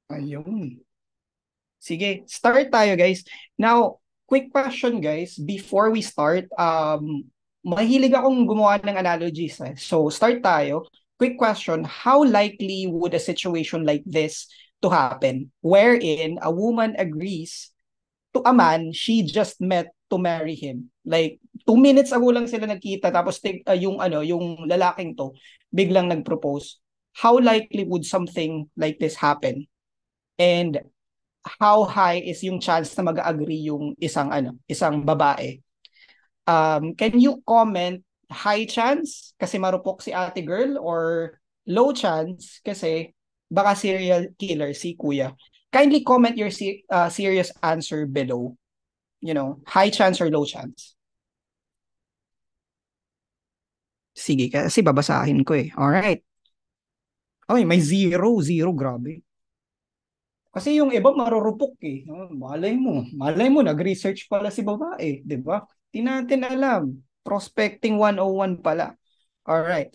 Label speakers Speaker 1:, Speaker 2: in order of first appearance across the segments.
Speaker 1: Ayun. Sige, start tayo guys. Now, quick question guys, before we start, mahilig akong gumawa ng analogies. So, start tayo. Quick question, how likely would a situation like this to happen, wherein a woman agrees to a man she just met to marry him? Like, 2 minutes ago lang sila nagkita, tapos yung lalaking to, biglang nag-propose. How likely would something like this happen? And how high is yung chance na mag-agree yung isang babae? Can you comment high chance kasi marupok si ate girl, or low chance kasi baka serial killer si kuya? Kindly comment your serious answer below. High chance or low chance? Sige, kasi babasahin ko eh. Alright. Ay, may zero. Zero, grabe. Kasi yung iba marurupok eh. Malay mo, nag-research pala si babae, di ba? Di natin alam. Prospecting 101 pala. Alright.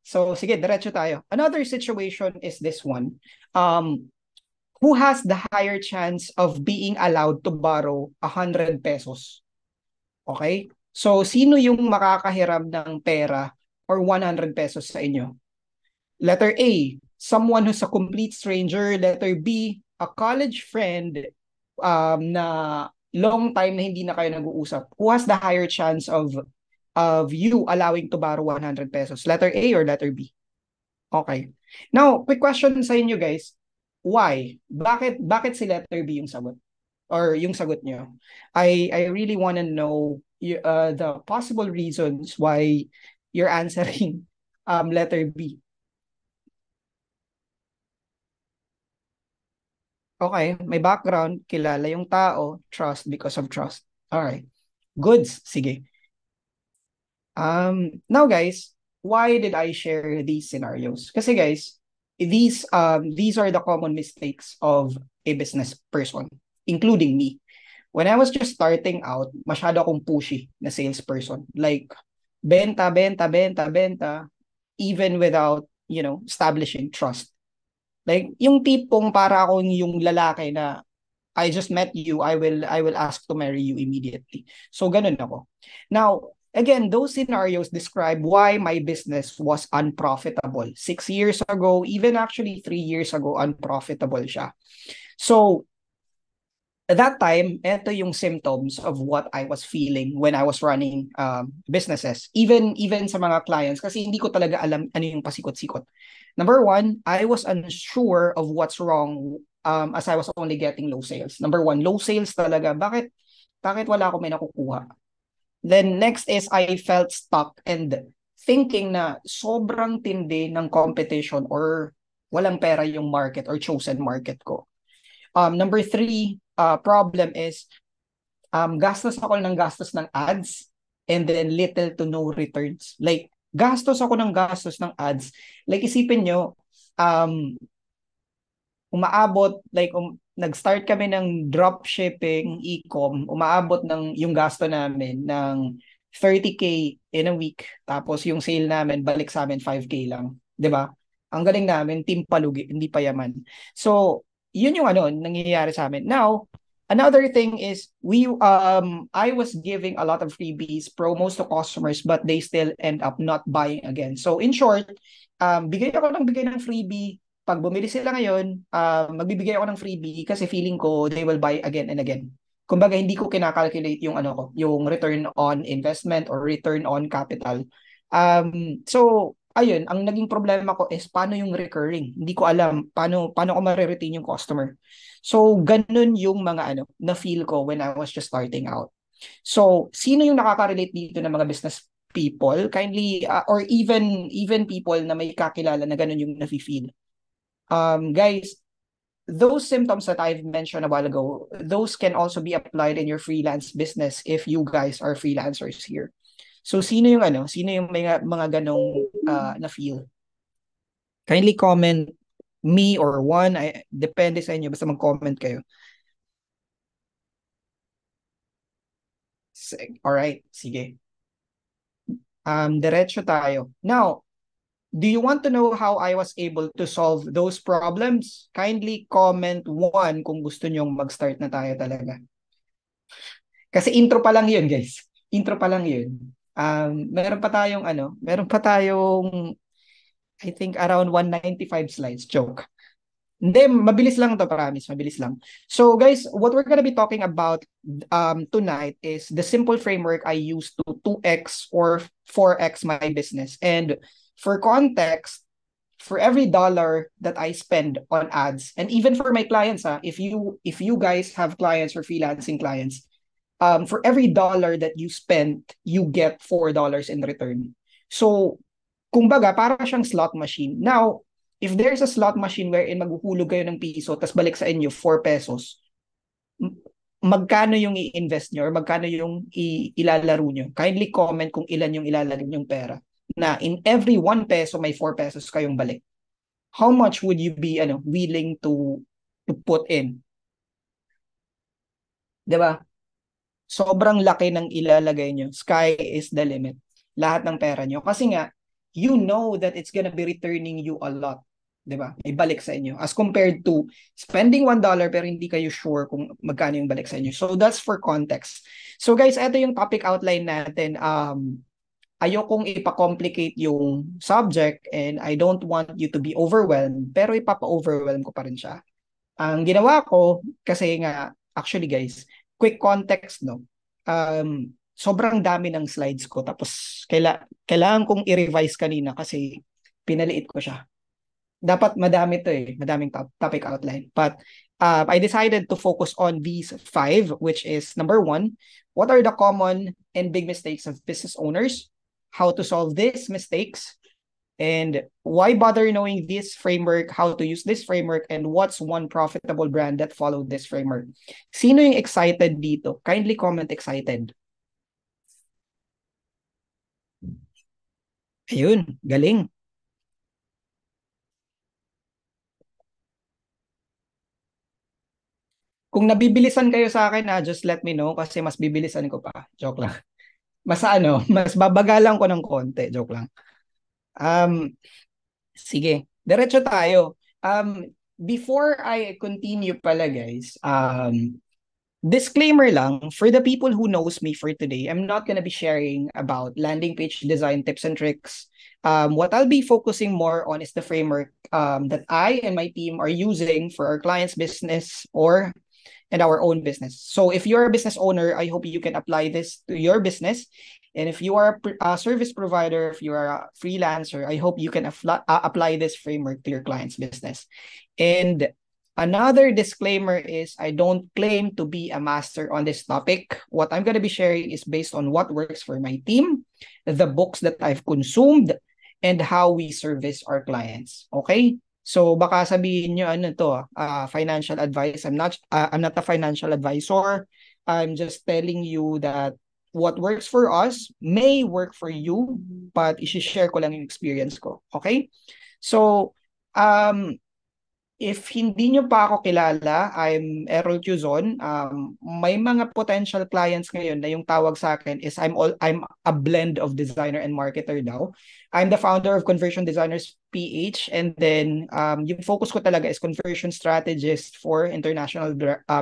Speaker 1: So, sige, diretso tayo. Another situation is this one. Who has the higher chance of being allowed to borrow 100 pesos? Okay? So, sino yung makakahiram ng pera or 100 pesos sa inyo? Letter A, someone who's a complete stranger. Letter B, a college friend na long time na hindi na kayo nag-uusap. Who has the higher chance of you allowing to borrow 100 pesos? Letter A or letter B? Okay. Now, quick question sa inyo guys. Why? Bakit si letter B yung sagot? Or yung sagot nyo? I really want to know the possible reasons why you're answering letter B. Okay, may background, kilala yung tao, trust because of trust. Alright, goods, sige. Now guys, why did I share these scenarios? Kasi guys, these are the common mistakes of a business person, including me. When I was just starting out, masyado akong pushy na salesperson. Like, benta, benta, benta, benta, even without, establishing trust. Like, yung tipong para akong yung lalaki na I just met you, I will ask to marry you immediately. So ganun ako. Now, again, those scenarios describe why my business was unprofitable. 6 years ago, even actually 3 years ago, unprofitable siya. So, at that time, ito yung symptoms of what I was feeling when I was running businesses. Even sa mga clients, kasi hindi ko talaga alam ano yung pasikot-sikot. Number one, I was unsure of what's wrong as I was only getting low sales. Number one, low sales talaga. Bakit wala ako may nakukuha? Then next is I felt stuck and thinking na sobrang tindi ng competition or walang pera yung market or chosen market ko. Number three, problem is gastos ng ads and then little to no returns. Like, gastos ako ng gastos ng ads. Like, isipin nyo, um, umaabot, like, nag-start kami ng dropshipping, e-com, umaabot ng yung gasto namin ng 30K in a week. Tapos yung sale namin, balik sa amin 5K lang. 'Di ba? Ang galing namin, team palugi, hindi pa yaman. So, yun yung nangyayari sa amin. Now, another thing is I was giving a lot of freebies, promos to customers, but they still end up not buying again. So, in short, bigay ng freebie. Pag bumili sila ngayon, magbibigay ako ng freebie kasi feeling ko they will buy again and again. Kumbaga, hindi ko kinakalculate yung return on investment or return on capital. So, ayun, ang naging problema ko is paano yung recurring. Hindi ko alam paano ko ma-retain yung customer. So, ganun yung mga na feel ko when I was just starting out. So, sino yung nakaka-relate dito ng mga business people? Kindly, or even people na may kakilala na ganun yung nafe-feel. Guys, those symptoms that I've mentioned a while ago, those can also be applied in your freelance business if you guys are freelancers here. So sino yung mga ganong na feel? Kindly comment me or one, depende sa inyo, basta mag-comment kayo. All right, sige. Diretso tayo. Now, Do you want to know how I was able to solve those problems? Kindly comment 1 kung gusto nyong mag-start na tayo talaga. Kasi intro pa lang yun, guys. Intro pa lang yun. Meron pa tayong I think around 195 slides. Joke. Hindi, mabilis lang to, promise. Mabilis lang. So guys, what we're gonna be talking about tonight is the simple framework I use to 2x or 4x my business. And for context, for every dollar that I spend on ads, and even for my clients, if you guys have clients or freelancing clients, for every dollar that you spend, you get $4 in return. So, kumbaga, para siyang slot machine. Now, if there's a slot machine wherein maghuhulog kayo ng piso, tas balik sa inyo, 4 pesos, magkano yung i-invest nyo or magkano yung ilalaro nyo? Kindly comment kung ilan yung ilalagay nyong pera. Na in every 1 peso, may 4 pesos kayong balik. How much would you be willing to put in? Diba? Sobrang laki ng ilalagay nyo. Sky is the limit. Lahat ng pera nyo. Kasi nga, you know that it's gonna be returning you a lot. Diba? May balik sa inyo. As compared to spending $1 pero hindi kayo sure kung magkano yung balik sa inyo. So that's for context. So guys, ito yung topic outline natin. Ayokong ipa-complicate yung subject and I don't want you to be overwhelmed, pero ipapa-overwhelm ko pa rin siya. Ang ginawa ko, kasi nga, actually guys, quick context, no? Sobrang dami ng slides ko, tapos kailangan kong i-revise kanina kasi pinaliit ko siya. Dapat madami to madaming topic outline. But I decided to focus on these 5, which is number 1, what are the common and big mistakes of business owners? How to solve these mistakes? And why bother knowing this framework, how to use this framework, and what's one profitable brand that followed this framework? Sino yung excited dito? Kindly comment excited. Ayun, galing. Kung nabibilisan kayo sa akin, just let me know kasi mas bibilisan ko pa. Joke lang. Mas babagalan ko ng konti. Joke lang. Sige, diretso tayo. Before I continue pala guys, disclaimer lang, for the people who knows me for today, I'm not gonna be sharing about landing page design tips and tricks. What I'll be focusing more on is the framework that I and my team are using for our clients' business and our own business. So if you're a business owner, I hope you can apply this to your business. And if you are a service provider, if you are a freelancer, I hope you can apply this framework to your client's business. And another disclaimer is I don't claim to be a master on this topic. What I'm going to be sharing is based on what works for my team, the books that I've consumed, and how we service our clients. Okay? So baka sabihin nyo financial advice. I'm not a financial advisor. I'm just telling you that what works for us may work for you, but i-share ko lang yung experience ko. Okay? So, if hindi nyo pa ako kilala, I'm Errol Quezon. May mga potential clients ngayon na yung tawag sa akin is I'm a blend of designer and marketer daw. I'm the founder of Conversion Designers PH, and then yung focus ko talaga is conversion strategist for international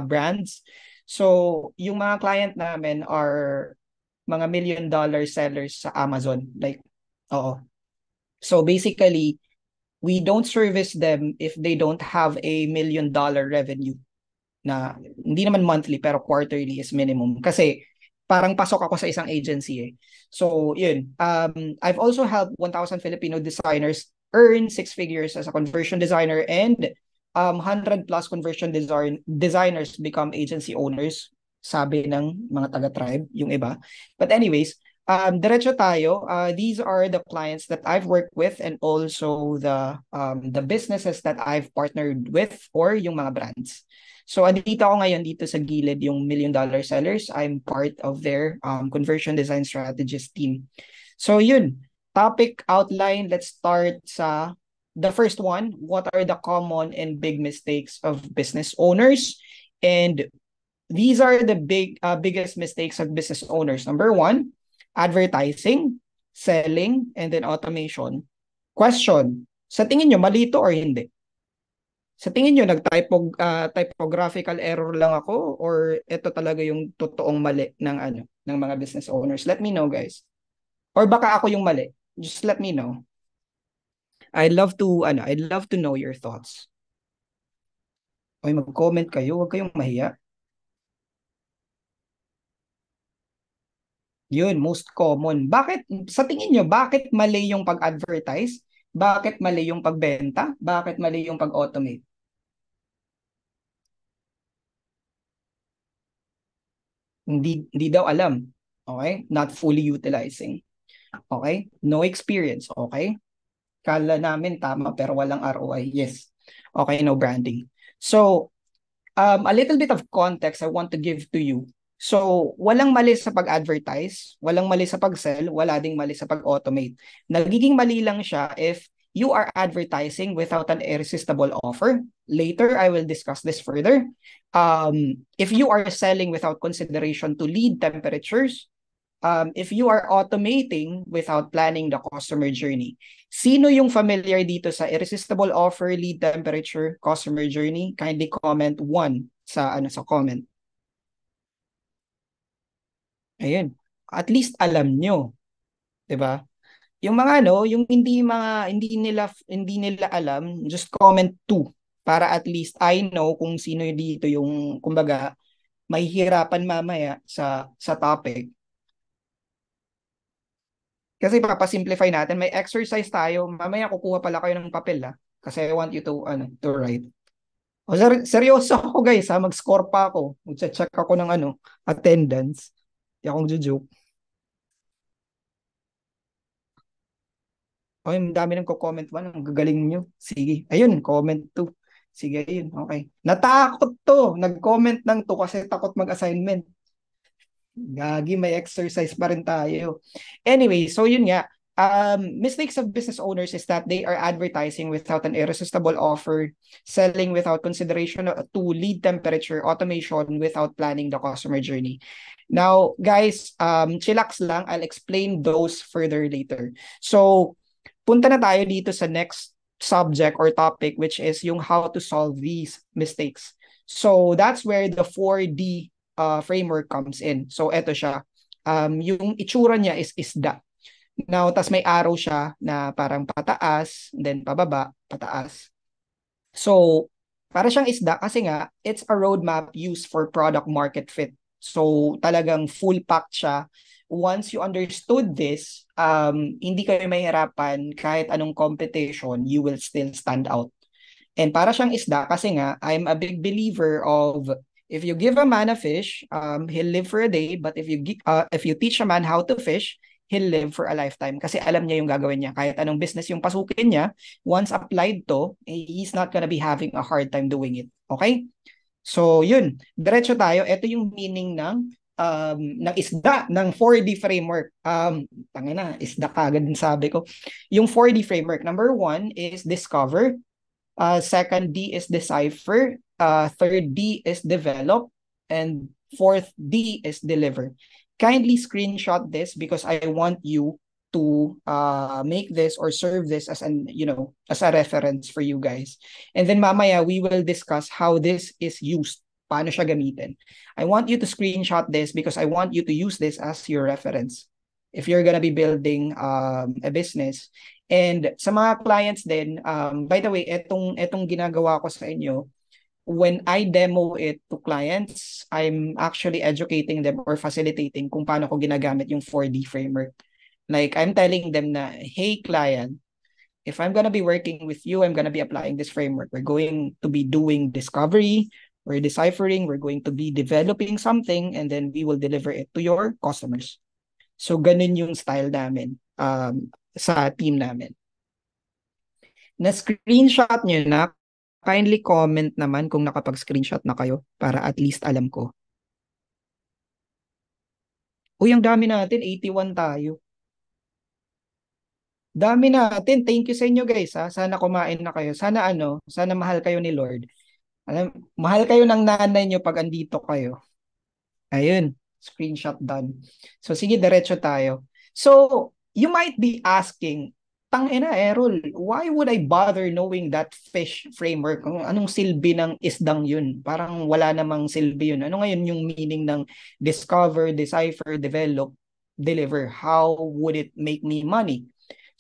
Speaker 1: brands. So, yung mga client namin are mga $1 million sellers sa Amazon. Oo. So basically, we don't service them if they don't have a $1 million revenue na hindi naman monthly pero quarterly is minimum. Kasi parang pasok ako sa isang agency So, yun. I've also helped 1,000 Filipino designers earn 6 figures as a conversion designer and 100 plus conversion designers become agency owners, sabi ng mga taga-tribe, yung iba. But anyways, diretso tayo. These are the clients that I've worked with and also the businesses that I've partnered with or yung mga brands. So andito ako ngayon dito sa gilid yung $1 million sellers. I'm part of their conversion design strategist team. So yun, topic outline. Let's start sa the first one. What are the common and big mistakes of business owners? And these are the biggest mistakes of business owners. Number 1, advertising, selling, and then automation. Question, sa tingin nyo, mali ito or hindi? Sa tingin nyo, typographical error lang ako or ito talaga yung totoong mali ng ng mga business owners? Let me know, guys. Or baka ako yung mali. Just let me know. I'd love to know your thoughts. Oy, mag-comment kayo, huwag kayong mahiya. Yun, most common. Bakit, sa tingin nyo, bakit mali yung pag-advertise? Bakit mali yung pagbenta? Bakit mali yung pag-automate? Hindi daw alam. Okay? Not fully utilizing. Okay? No experience. Okay? Kala namin tama pero walang ROI. Yes. Okay, no branding. So, a little bit of context I want to give to you. So, walang mali sa pag-advertise, walang mali sa pag-sell, wala ding mali sa pag-automate. Nagiging mali lang siya if you are advertising without an irresistible offer. Later, I will discuss this further. If you are selling without consideration to lead temperatures, if you are automating without planning the customer journey. Sino yung familiar dito sa irresistible offer, lead temperature, customer journey? Kindly comment one sa comment. Ayun. At least alam nyo, 'di ba? Yung mga yung hindi nila alam, just comment two para at least I know kung sino dito yung kumbaga mahihirapan mamaya sa topic. Kasi papasimplify natin, may exercise tayo. Mamaya kukuha pala kayo ng papel kasi I want you to write. O, seryoso ako guys mag-score pa ako. Mag-check ako ng attendance. Hindi akong joke. Ay, ang dami nang comment one. Ang gagaling nyo. Sige. Ayun, comment 2. Sige, ayun. Okay. Natakot to. Nag-comment ng 2 kasi takot mag-assignment. Gagi, may exercise pa rin tayo. Anyway, so yun nga. Mistakes of business owners is that they are advertising without an irresistible offer, selling without consideration to lead temperature, automation without planning the customer journey. Now, guys, chillax lang. I'll explain those further later. So, punta na tayo dito sa next subject or topic, which is yung how to solve these mistakes. So, that's where the 4D framework comes in. So, eto siya. Yung itsura niya is isda. Now, tas may arrow siya na parang pataas, then pababa, pataas. So, para siyang isda kasi nga, it's a roadmap used for product market fit. So, talagang full pack siya. Once you understood this, hindi kayo mahirapan kahit anong competition, you will still stand out. And para siyang isda kasi nga, I'm a big believer of if you give a man a fish, he'll live for a day. But if you teach a man how to fish, he'll live for a lifetime. Kasi alam niya yung gagawin niya. Kahit anong business yung pasukin niya, once applied to, he's not gonna be having a hard time doing it. Okay? So, yun. Diretso tayo. Ito yung meaning ng isda, ng 4D framework. Tangina, isda kagad din sabi ko. Yung 4D framework, number 1 is discover. Second D is decipher. Third D is develop. And fourth D is deliver. Kindly screenshot this because I want you to make this or serve this as as a reference for you guys. And then mamaya we will discuss how this is used. Paano siya gamitin. I want you to screenshot this because I want you to use this as your reference if you're gonna be building a business. And sa mga clients din, by the way, etong ginagawa ko sa inyo, when I demo it to clients, I'm actually educating them or facilitating kung paano ko ginagamit yung 4D framework. Like, I'm telling them na, hey client, if I'm gonna be working with you, I'm gonna be applying this framework. We're going to be doing discovery, we're deciphering, we're going to be developing something, and then we will deliver it to your customers. So, ganun yung style namin sa team namin. Na-screenshot nyo na, kindly comment naman kung nakapag-screenshot na kayo para at least alam ko. Uy, ang dami natin, 81 tayo. Dami natin. Thank you sa inyo guys Sana kumain na kayo. Sana mahal kayo ni Lord. Mahal kayo ng nanay nyo pag andito kayo. Ayun, screenshot done. So sige, diretso tayo. So, you might be asking, tangina, Errol, why would I bother knowing that fish framework? Anong silbi ng isdang yun? Parang wala namang silbi yun. Ano ngayon yung meaning ng discover, decipher, develop, deliver? How would it make me money?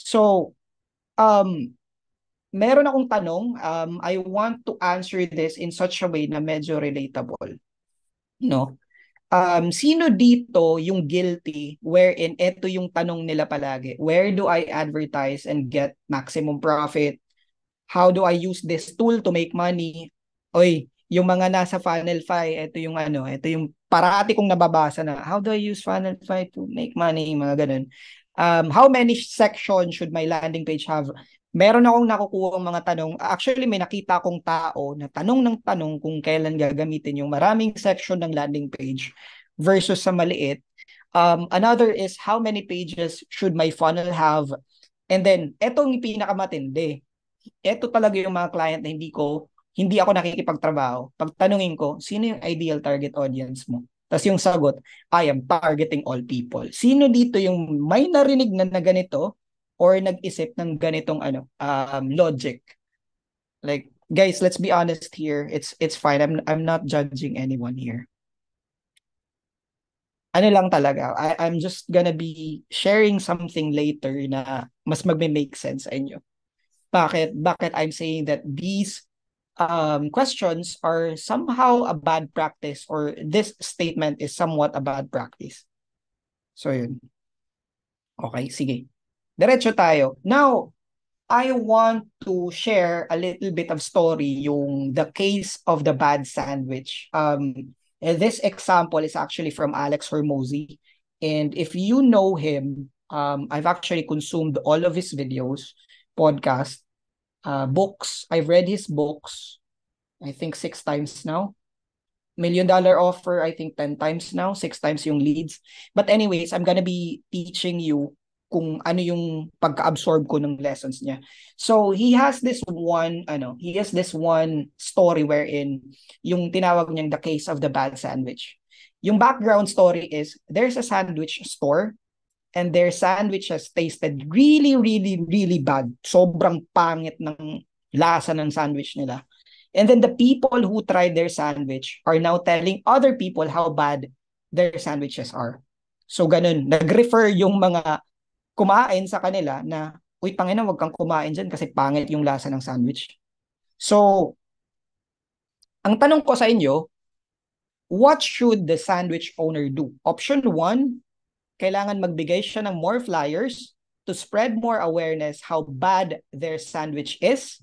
Speaker 1: So, meron akong tanong. I want to answer this in such a way na medyo relatable. No? Sino dito yung guilty wherein ito yung tanong nila palagi? Where do I advertise and get maximum profit? How do I use this tool to make money? Oy, yung mga nasa Funnelfy, ito yung ito yung parati kong nababasa na, how do I use Funnelfy to make money? Mga ganun. How many sections should my landing page have? Meron akong nakukuha mga tanong. Actually, may nakita akong tao na tanong ng tanong kung kailan gagamitin yung maraming section ng landing page versus sa maliit. Another is how many pages should my funnel have? And then, etong pinakamatindi. Ito talaga yung mga client na hindi ako nakikipagtrabaho. Pag tanungin ko, sino yung ideal target audience mo? Tapos yung sagot, I am targeting all people. Sino dito yung may narinig na ganito or nag-isip ng ganitong logic? Like, guys, let's be honest here. It's fine. I'm not judging anyone here. Ano lang talaga, I'm just gonna be sharing something later na mas magme-make sense sa inyo. Bakit I'm saying that these questions are somehow a bad practice, or this statement is somewhat a bad practice. So yun. Okay, sige. Diretso tayo. Now, I want to share a little bit of story, yung the case of the bad sandwich. This example is actually from Alex Hormozi. And if you know him, I've actually consumed all of his videos, podcast, books. I've read his books, I think 6 times now. $1 Million Offer, I think 10 times now, 6 times yung leads. But anyways, I'm gonna be teaching you kung ano yung pagka-absorb ko ng lessons niya. So he has this one story wherein yung tinawag niyang the case of the bad sandwich. Yung background story is there's a sandwich store and their sandwiches tasted really, really, really bad. Sobrang pangit ng lasa ng sandwich nila. And then the people who tried their sandwich are now telling other people how bad their sandwiches are. So ganun, nag-refer yung mga kumain sa kanila na, uy, tangina, wag kang kumain dyan kasi pangit yung lasa ng sandwich. So, ang tanong ko sa inyo, what should the sandwich owner do? Option 1, kailangan magbigay siya ng more flyers to spread more awareness how bad their sandwich is.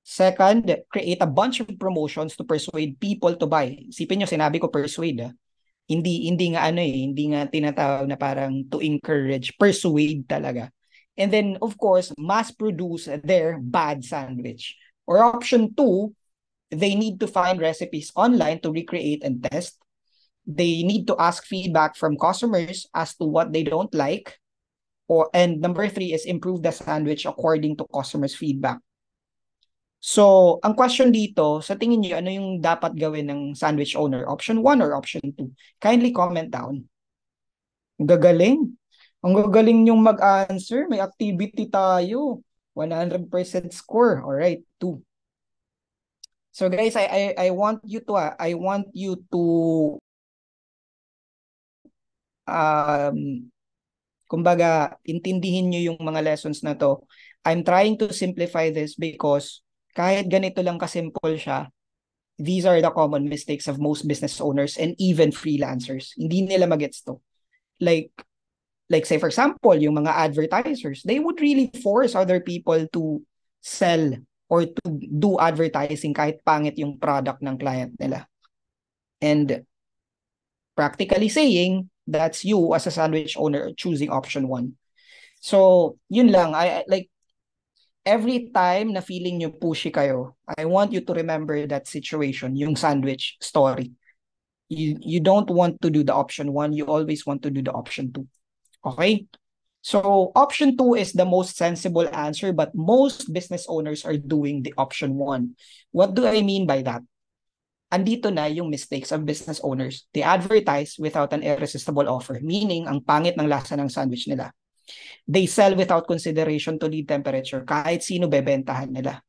Speaker 1: Second, create a bunch of promotions to persuade people to buy. Isipin nyo, sinabi ko persuade. Hindi nga tinatawag na parang to encourage, persuade talaga. And then, of course, mass produce their bad sandwich. Or option 2, they need to find recipes online to recreate and test. They need to ask feedback from customers as to what they don't like. And number 3 is improve the sandwich according to customers' feedback. So, ang question dito, sa tingin niyo, ano yung dapat gawin ng sandwich owner? Option 1 or option 2? Kindly comment down. Ang gagaling. Ang gagaling yung mag-answer. May activity tayo. 100% score. Alright, 2. So guys, I want you to kumbaga, intindihin nyo yung mga lessons na to. I'm trying to simplify this because kahit ganito lang kasimple siya, these are the common mistakes of most business owners and even freelancers. Hindi nila magets to. Like say for example, yung mga advertisers, they would really force other people to sell or to do advertising kahit pangit yung product ng client nila. And practically saying, that's you as a sandwich owner choosing option 1. So, yun lang. I like every time na feeling nyo pushy kayo, I want you to remember that situation, yung sandwich story. You don't want to do the option 1, you always want to do the option 2. Okay? So, option 2 is the most sensible answer, but most business owners are doing the option 1. What do I mean by that? Andito na yung mistakes of business owners. They advertise without an irresistible offer, meaning ang pangit ng lasa ng sandwich nila. They sell without consideration to lead temperature. Kahit sino bebentahan nila.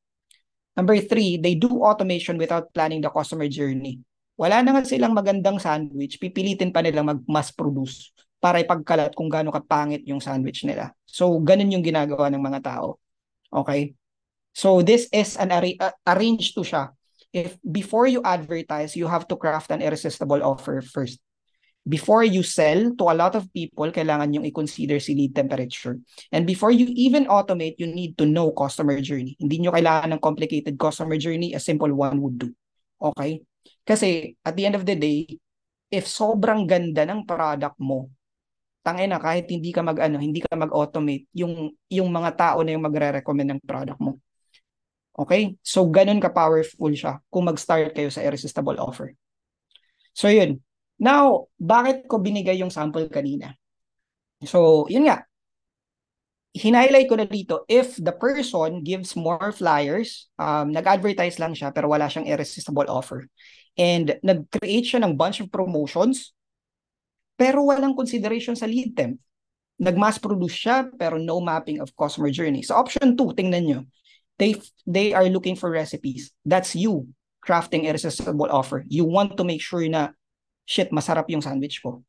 Speaker 1: Number 3, they do automation without planning the customer journey. Wala na nga silang magandang sandwich, pipilitin pa nilang mag-mass produce para ipagkalat kung gaano kapangit yung sandwich nila. So, ganun yung ginagawa ng mga tao. Okay? So, this is an arrange to siya. If before you advertise, you have to craft an irresistible offer first. Before you sell to a lot of people, kailangan yung i-consider si lead temperature. And before you even automate, you need to know customer journey. Hindi nyo kailangan ng complicated customer journey, a simple one would do. Okay? Kasi at the end of the day, if sobrang ganda ng product mo, tangina kahit hindi ka hindi ka mag-automate, yung mga tao na yung magre-recommend ng product mo. Okay? So ganun ka powerful siya kung mag-start kayo sa irresistible offer. So yun. Now, bakit ko binigay yung sample kanina? So, yun nga. Hinighlight ko na dito, if the person gives more flyers, nag-advertise lang siya pero wala siyang irresistible offer. And nag-create siya ng bunch of promotions pero walang consideration sa lead temp. Nag-mass produce siya pero no mapping of customer journey. So option 2, tingnan nyo. They are looking for recipes. That's you crafting irresistible offer. You want to make sure na shit, masarap yung sandwich ko.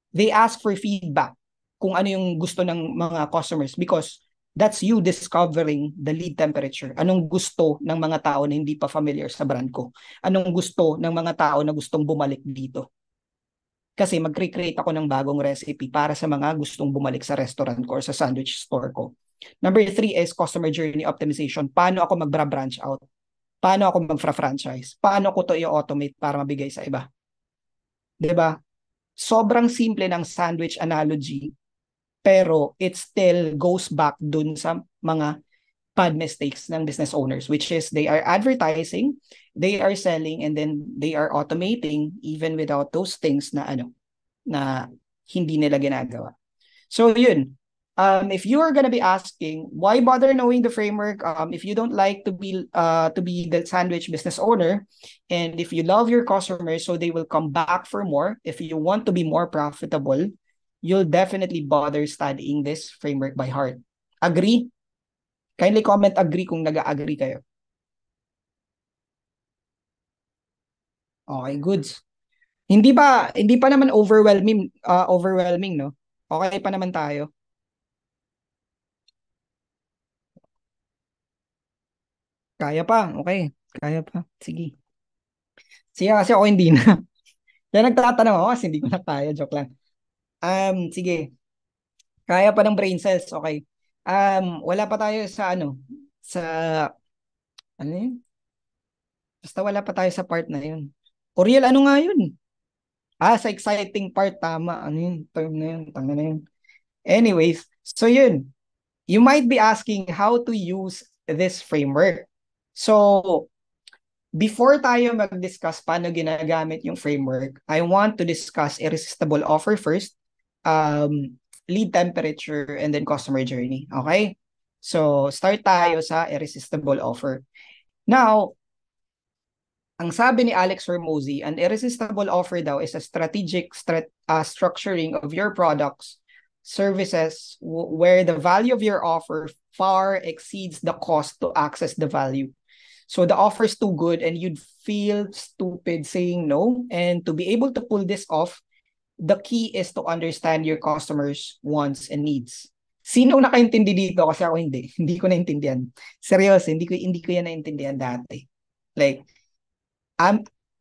Speaker 1: They ask for feedback kung ano yung gusto ng mga customers because that's you discovering the lead temperature. Anong gusto ng mga tao na hindi pa familiar sa brand ko? Anong gusto ng mga tao na gustong bumalik dito? Kasi mag-create ako ng bagong recipe para sa mga gustong bumalik sa restaurant ko or sa sandwich store ko. Number 3 is customer journey optimization. Paano ako magbra-branch out? Paano ako mag-franchise? Paano ko to i-automate para mabigay sa iba? 'Di ba? Sobrang simple ng sandwich analogy, pero it still goes back dun sa mga bad mistakes ng business owners, which is they are advertising, they are selling, and then they are automating even without those things na hindi nila ginagawa. So yun. If you are gonna be asking, why bother knowing the framework? If you don't like to be the sandwich business owner, and if you love your customers, so they will come back for more. If you want to be more profitable, you'll definitely bother studying this framework by heart. Agree? Kindly comment agree kung nag-agree kayo. Okay, goods. Hindi pa naman overwhelming, no? Okay pa naman tayo. Kaya pa, okay. Kaya pa. Sige. Sige kasi ako hindi na. Kaya nagtatanong ako kasi hindi ko na kaya. Joke lang. Sige. Kaya pa ng brain cells. Okay. Wala pa tayo sa sa, ano yun? Basta wala pa tayo sa part na yun. Oriel, ano nga yun? Sa exciting part, tama. Ano yun? Term na yun. Tanga na yun. Anyways, so yun. You might be asking how to use this framework. So, before tayo mag-discuss paano ginagamit yung framework, I want to discuss irresistible offer first, lead temperature, and then customer journey. Okay? So, start tayo sa irresistible offer. Now, ang sabi ni Alex Hormozi, an irresistible offer daw is a strategic structuring of your products, services, where the value of your offer far exceeds the cost to access the value. So the offer is too good and you'd feel stupid saying no. And to be able to pull this off, the key is to understand your customers' wants and needs. Sino nakaintindi dito? Kasi ako hindi. Hindi ko naintindihan. Seryoso, hindi ko yan naintindihan dati. Like,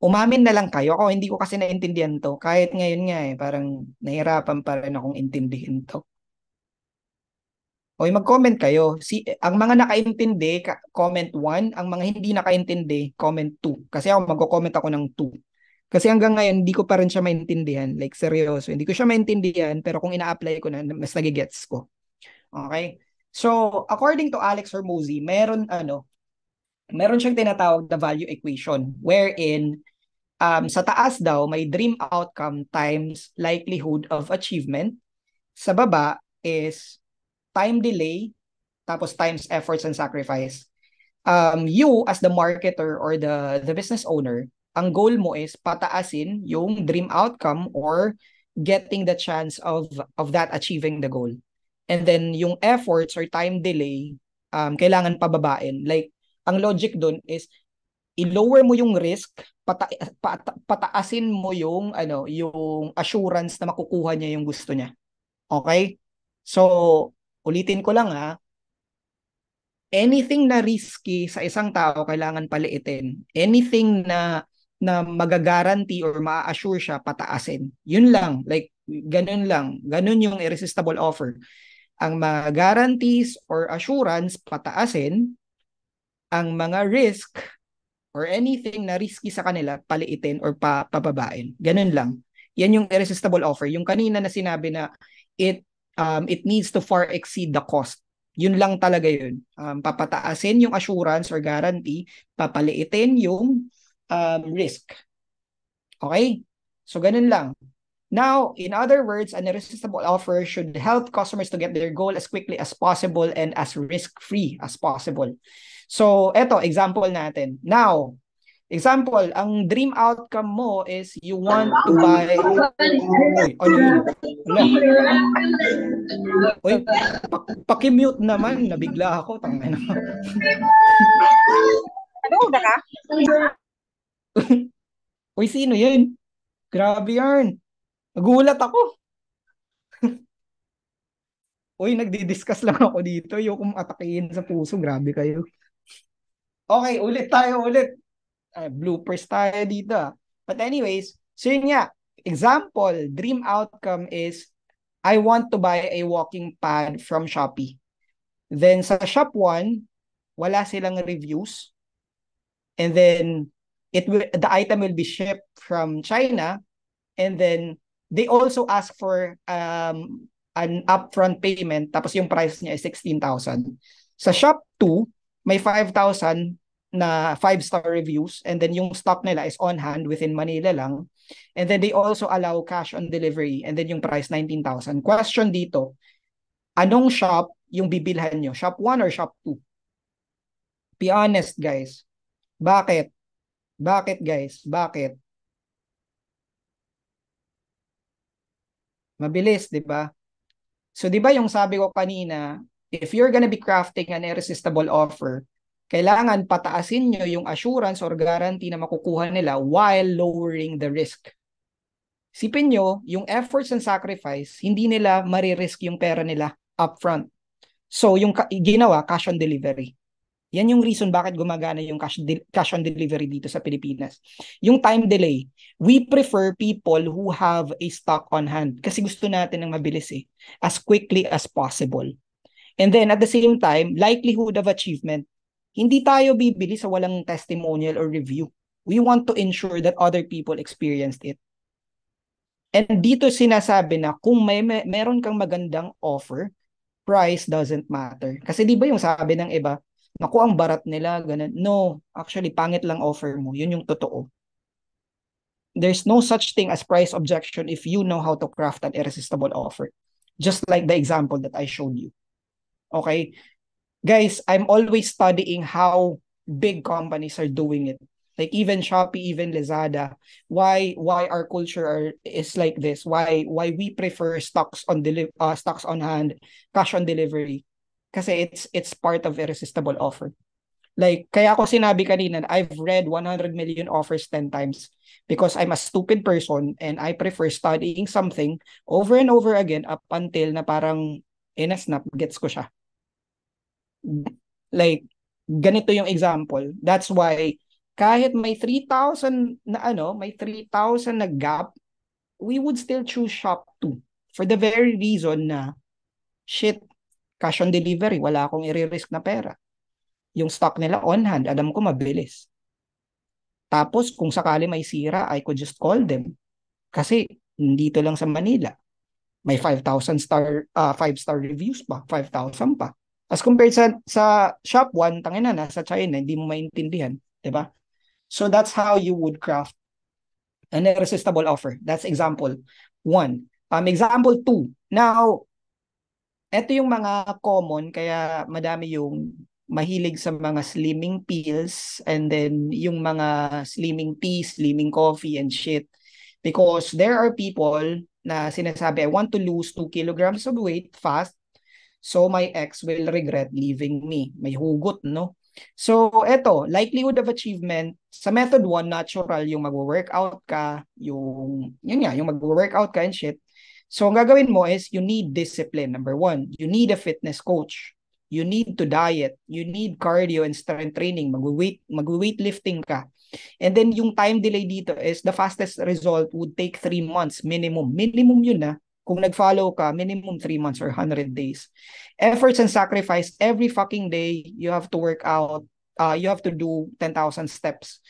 Speaker 1: umamin na lang kayo. Ako hindi ko kasi naintindihan to. Kahit ngayon nga parang nahirapan pa rin akong intindihin to. Okay, mag-comment kayo. Ang mga nakaintindi, comment 1. Ang mga hindi nakaintindi, comment 2. Kasi ako magko-comment ako ng 2. Kasi hanggang ngayon, hindi ko pa rin siya maintindihan. Like, seryoso. Hindi ko siya maintindihan, pero kung ina-apply ko na, mas nagigets ko. Okay? So, according to Alex Hormozi, meron siyang tinatawag na value equation wherein sa taas daw, may dream outcome times likelihood of achievement. Sa baba is time delay, tapos times efforts and sacrifice. You as the marketer or the business owner, ang goal mo is pataasin yung dream outcome or getting the chance of that achieving the goal. And then yung efforts or time delay, kailangan pababain. Like, ang logic dun is, i-lower mo yung risk, pataasin mo yung, yung assurance na makukuha niya yung gusto niya. Okay? So, ulitin ko lang anything na risky sa isang tao, kailangan paliitin. Anything na magagaranty or ma-assure siya, pataasin. Yun lang. Like, ganun lang. Ganun yung irresistible offer. Ang mga guarantees or assurance, pataasin. Ang mga risk or anything na risky sa kanila, paliitin or pababain. Ganun lang. Yan yung irresistible offer. Yung kanina na sinabi na it needs to far exceed the cost. Yun lang talaga yun. Papataasin yung assurance or guarantee, papaliitin yung risk. Okay? So, ganun lang. Now, in other words, an irresistible offer should help customers to get their goal as quickly as possible and as risk-free as possible. So, eto, example natin. Now, example, ang dream outcome mo is you want to buy... Uy, ano yun? Wala. Uy, pakimute naman. Nabigla ako. Tangina.
Speaker 2: Ano na ka?
Speaker 1: Uy, sino yun? Grabe yan. Nagulat ako. Uy, nagdi-discuss lang ako dito. Yung kung atakihin sa puso. Grabe kayo. Okay, ulit tayo ulit. Bloopers tayo dito. But anyways, so yun nga. Example, dream outcome is I want to buy a walking pad from Shopee. Then sa Shop 1, wala silang reviews. And then the item will be shipped from China. And then they also ask for an upfront payment, tapos yung price niya is 16,000. Sa Shop 2, may 5,000 na 5-star reviews, and then yung stock nila is on hand within Manila lang. And then they also allow cash on delivery, and then yung price 19,000. Question dito, anong shop yung bibilhan nyo? Shop 1 or Shop 2? Be honest, guys. Bakit? Bakit, guys? Bakit? Mabilis, di ba? So, di ba yung sabi ko kanina, if you're gonna be crafting an irresistible offer, kailangan pataasin nyo yung assurance or guarantee na makukuha nila while lowering the risk. Sipin nyo, yung efforts and sacrifice, hindi nila maririsk yung pera nila upfront. So, yung ginawa, cash on delivery. Yan yung reason bakit gumagana yung cash on delivery dito sa Pilipinas. Yung time delay, we prefer people who have a stock on hand kasi gusto natin ng mabilis as quickly as possible. And then at the same time, likelihood of achievement. Hindi tayo bibili sa walang testimonial or review. We want to ensure that other people experienced it. And dito sinasabi na kung meron kang magandang offer, price doesn't matter. Kasi di ba yung sabi ng iba, naku, ang barat nila, ganun. No, actually, pangit lang offer mo. Yun yung totoo. There's no such thing as price objection if you know how to craft an irresistible offer. Just like the example that I showed you. Okay? Guys, I'm always studying how big companies are doing it. Like even Shopee, even Lazada. Why our culture is like this? Why we prefer stocks on hand, cash on delivery? Kasi it's part of irresistible offer. Like kaya ako sinabi kanina, I've read 100 million offers 10 times because I'm a stupid person and I prefer studying something over and over again up until na parang snap gets ko siya. Like ganito yung example. That's why kahit may 3,000 na may 3,000 na gap, we would still choose Shop 2 for the very reason na shit, cash on delivery, wala akong i-risk na pera. Yung stock nila on hand, alam ko mabilis. Tapos kung sakali may sira, I could just call them. Kasi dito lang sa Manila, may 5,000 5-star reviews pa, 5,000 pa. As compared sa Shop 1, tangina na sa China, hindi mo maintindihan, 'di ba? So that's how you would craft an irresistible offer. That's example 1. Example 2. Now, ito yung mga common, kaya madami yung mahilig sa mga slimming pills and then yung mga slimming tea, slimming coffee and shit. Because there are people na sinasabi, I want to lose 2 kilograms of weight fast So my ex will regret leaving me. May hugot, no? So eto, likelihood of achievement, sa method 1, natural yung mag-workout ka, yung mag-workout ka and shit. So ang gagawin mo is you need discipline. Number 1, you need a fitness coach. You need to diet. You need cardio and strength training. Mag-weightlifting ka. And then yung time delay dito is the fastest result would take 3 months minimum. Minimum yun na. Kung nag-follow ka, minimum 3 months or 100 days. Efforts and sacrifice, every fucking day, you have to work out. You have to do 10,000 steps.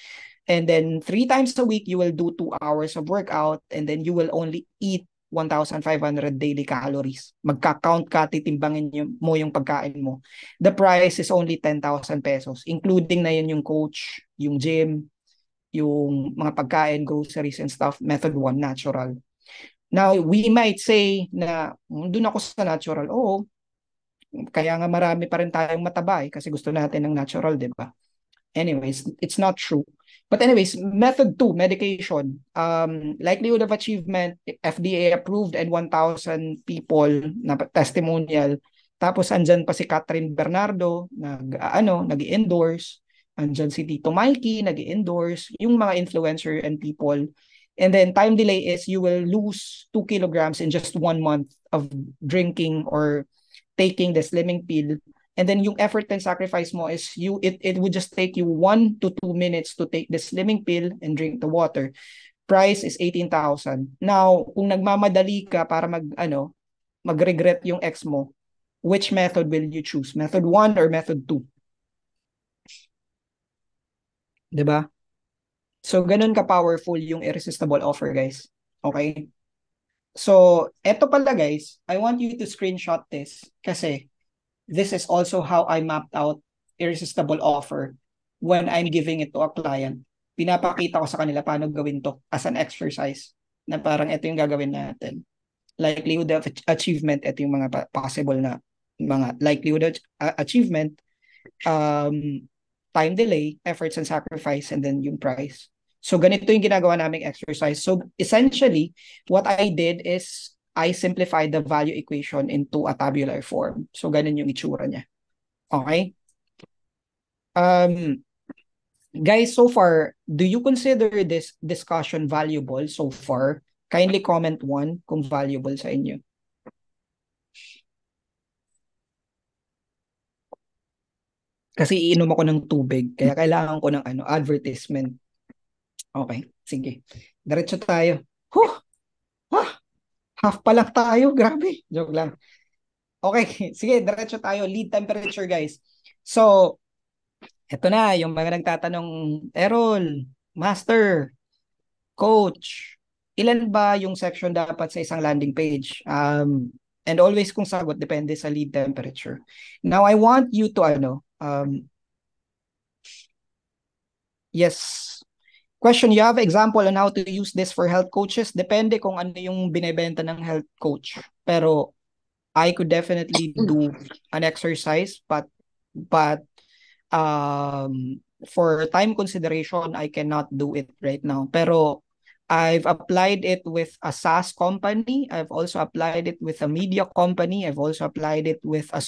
Speaker 1: And then 3 times a week, you will do 2 hours of workout. And then you will only eat 1,500 daily calories. Magka-count ka, titimbangin mo yung pagkain mo. The price is only 10,000 pesos. Including na yun yung coach, yung gym, yung mga pagkain, groceries and stuff. Method 1, natural. Now, we might say na doon ako sa natural. Oo, kaya nga marami pa rin tayong mataba kasi gusto natin ng natural, di ba? Anyways, it's not true. But anyways, method 2, medication. Likelihood of achievement, FDA approved and 1,000 people na testimonial. Tapos andyan pa si Catherine Bernardo nag-endorse. Andyan si Tito Mikey nag-endorse. Yung mga influencer and people. And then time delay is you will lose 2 kilograms in just 1 month of drinking or taking the slimming pill. And then yung effort and sacrifice mo is it would just take you 1 to 2 minutes to take the slimming pill and drink the water. Price is 18,000. Now, kung nagmamadali ka para mag-regret yung ex mo, which method will you choose? Method 1 or method 2? 'Di ba? So ganun ka powerful yung irresistible offer, guys. Okay? So, eto pala guys, I want you to screenshot this kasi this is also how I mapped out irresistible offer when I'm giving it to a client. Pinapakita ko sa kanila paano gawin to as an exercise na parang ito yung gagawin natin. Likelihood of achievement, ito yung mga possible na mga likelihood of achievement, time delay, efforts and sacrifice, and then yung price. So ganito yung ginagawa naming exercise. So essentially, what I did is I simplified the value equation into a tabular form. So ganun yung itsura niya. Okay? Guys, so far, do you consider this discussion valuable so far? Kindly comment 1 kung valuable sa inyo. Kasi iinom ako ng tubig, kaya kailangan ko ng advertisement. Okay, sige. Diretso tayo. Half pa lang tayo. Grabe. Joke lang. Okay, sige. Diretso tayo. Lead temperature, guys. So, eto na. Yung mga nagtatanong, Errol, Master, Coach, ilan ba yung section dapat sa isang landing page? And always kung sagot, depende sa lead temperature. Now, I want you to, yes. Question, you have example on how to use this for health coaches? Depende kung ano yung binebenta ng health coach. Pero I could definitely do an exercise, but for time consideration, I cannot do it right now. Pero I've applied it with a SaaS company. I've also applied it with a media company. I've also applied it with a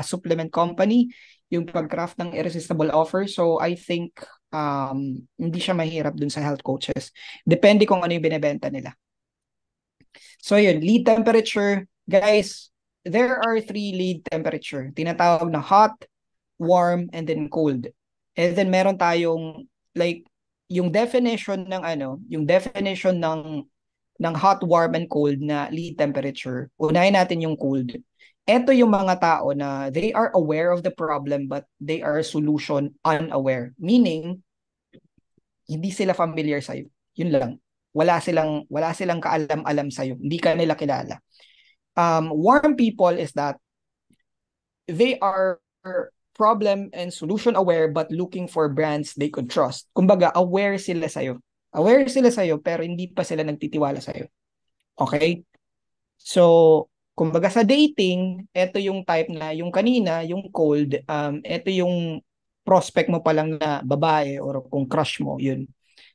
Speaker 1: supplement company, yung pag-craft ng irresistible offer. So I think hindi siya mahirap dun sa health coaches. Depende kung ano yung binebenta nila. So yun, lead temperature. Guys, there are 3 lead temperature. Tinatawag na hot, warm, and then cold. And then meron tayong like yung definition ng hot, warm, and cold na lead temperature. Unahin natin yung cold. Ito yung mga tao na they are aware of the problem but they are solution unaware. Meaning, hindi sila familiar sa'yo. Yun lang. Wala silang kaalam-alam sa'yo. Hindi ka nila kilala. Warm people is that they are problem and solution aware but looking for brands they could trust. Kumbaga, aware sila sa'yo. Aware sila sa'yo pero hindi pa sila nagtitiwala sa'yo. Okay? So, kumbaga sa dating, ito yung type na, yung kanina, yung cold, ito yung prospect mo pa lang na babae or kung crush mo, yun.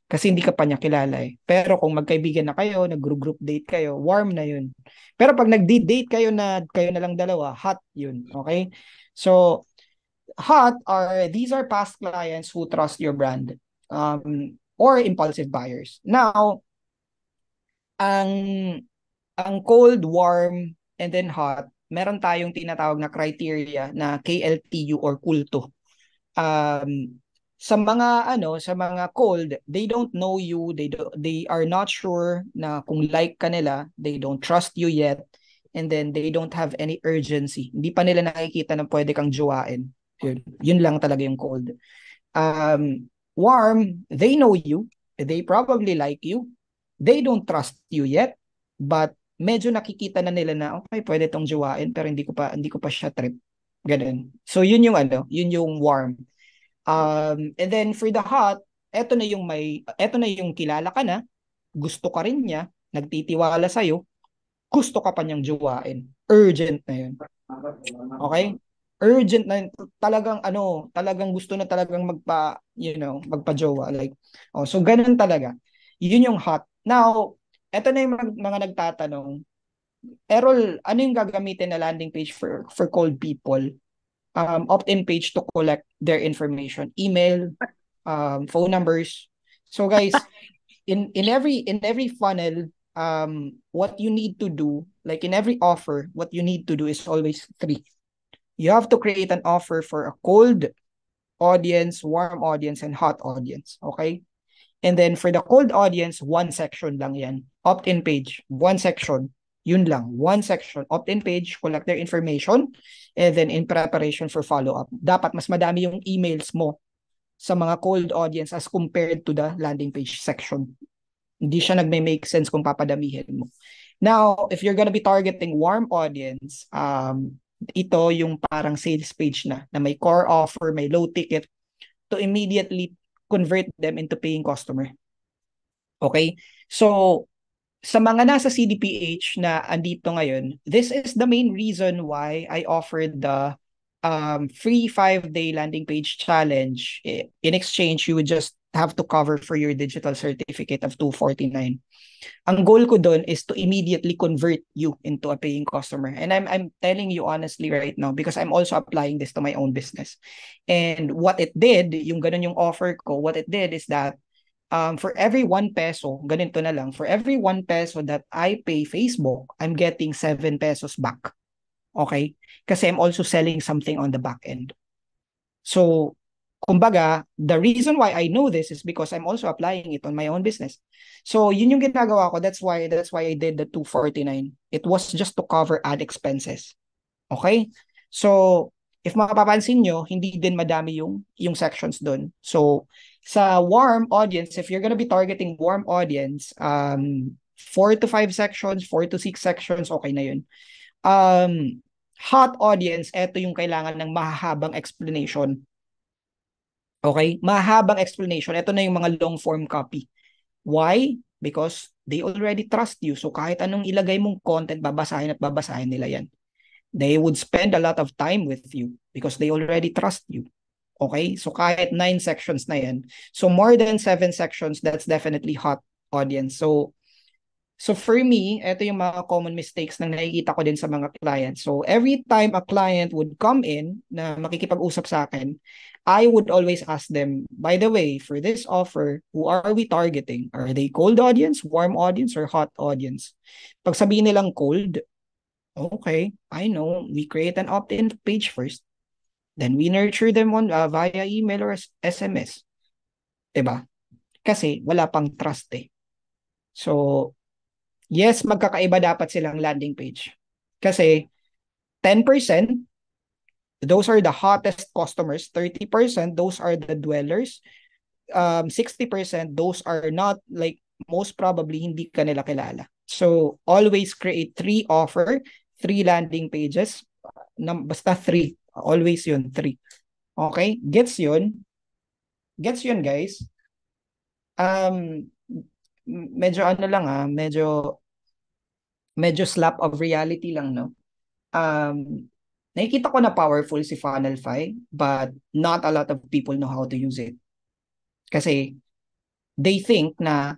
Speaker 1: Kasi hindi ka pa niya kilala eh. Pero kung magkaibigan na kayo, nag-group date kayo, warm na yun. Pero pag nag-date kayo na lang dalawa, hot yun. Okay? So, hot are, these are past clients who trust your brand or impulsive buyers. Now, ang cold, warm, and then hot, meron tayong tinatawag na criteria na KLTU or kulto. Sa mga cold, they don't know you, they are not sure na kung like ka nila, they don't trust you yet, and then they don't have any urgency. Hindi pa nila nakikita na pwede kang jowain. Yun lang talaga yung cold. Warm, they know you, they probably like you, they don't trust you yet, but medyo nakikita na nila na okay, pwede tong jowain pero hindi ko pa siya trip. Ganun. So yun yung warm. And then for the hot, eto na yung kilala ka na, gusto ka rin niya, nagtitiwala sa'yo, gusto ka pa niyang jowain. Urgent na yun. Okay? Urgent na yun. Talagang gusto na talagang magpa-jowa. Like, so ganun talaga. Yun yung hot. Now, eto na yung mga nagtatanong, Errol, ano yung gagamitin na landing page for cold people? Opt-in page to collect their information, email, phone numbers. So guys, in every funnel, what you need to do, like in every offer, what you need to do is always three. You have to create an offer for a cold audience, warm audience, and hot audience. Okay? And then for the cold audience, one section lang yan. Opt-in page, one section. Yun lang, one section. Opt-in page, collect their information, and then in preparation for follow-up. Dapat mas madami yung emails mo sa mga cold audience as compared to the landing page section. Hindi siya nagme-make sense kung papadamihin mo. Now, if you're gonna be targeting warm audience, ito yung parang sales page na may core offer, may low ticket to immediately convert them into paying customer. Okay? So, sa mga nasa CDPH na andito ngayon, this is the main reason why I offered the free 5-day landing page challenge. In exchange, you would just have to cover for your digital certificate of $249. Ang goal ko doon is to immediately convert you into a paying customer. And I'm telling you honestly right now because I'm also applying this to my own business. And what it did, yung ganun yung offer ko, what it did is that for every 1 peso, ganito na lang, for every 1 peso that I pay Facebook, I'm getting 7 pesos back. Okay? Kasi I'm also selling something on the back end. So, kumbaga, the reason why I know this is because I'm also applying it on my own business. So, yun yung ginagawa ko. That's why I did the 249. It was just to cover ad expenses. Okay? So, if mapapansin nyo, hindi din madami yung sections doon. So, sa warm audience, if you're gonna be targeting warm audience, 4 to 5 sections, 4 to 6 sections, okay na yun. Hot audience, eto yung kailangan ng mahahabang explanation. Okay? Mahabang explanation. Ito na yung mga long form copy. Why? Because they already trust you. So kahit anong ilagay mong content, babasahin at babasahin nila yan. They would spend a lot of time with you because they already trust you. Okay? So kahit 9 sections na yan. So more than 7 sections, that's definitely hot audience. So for me, ito yung mga common mistakes na nakikita ko din sa mga clients. So every time a client would come in na makikipag-usap sa akin, I would always ask them, by the way, for this offer, who are we targeting? Are they cold audience, warm audience, or hot audience? Pag sabihin nilang cold, okay, I know, we create an opt-in page first. Then we nurture them via email or SMS. Diba? Kasi wala pang trust eh. So, yes, magkakaiba dapat silang landing page. Kasi 10%, those are the hottest customers. 30%, those are the dwellers. 60%, those are not, like, most probably hindi ka nila kilala. So, always create 3 offer, 3 landing pages. Basta 3. Always yun, 3. Okay? Gets yun? Gets yun, guys? Medyo ano lang medyo slap of reality lang, no? Nakikita ko na powerful si Funnelfy, but not a lot of people know how to use it. Kasi they think na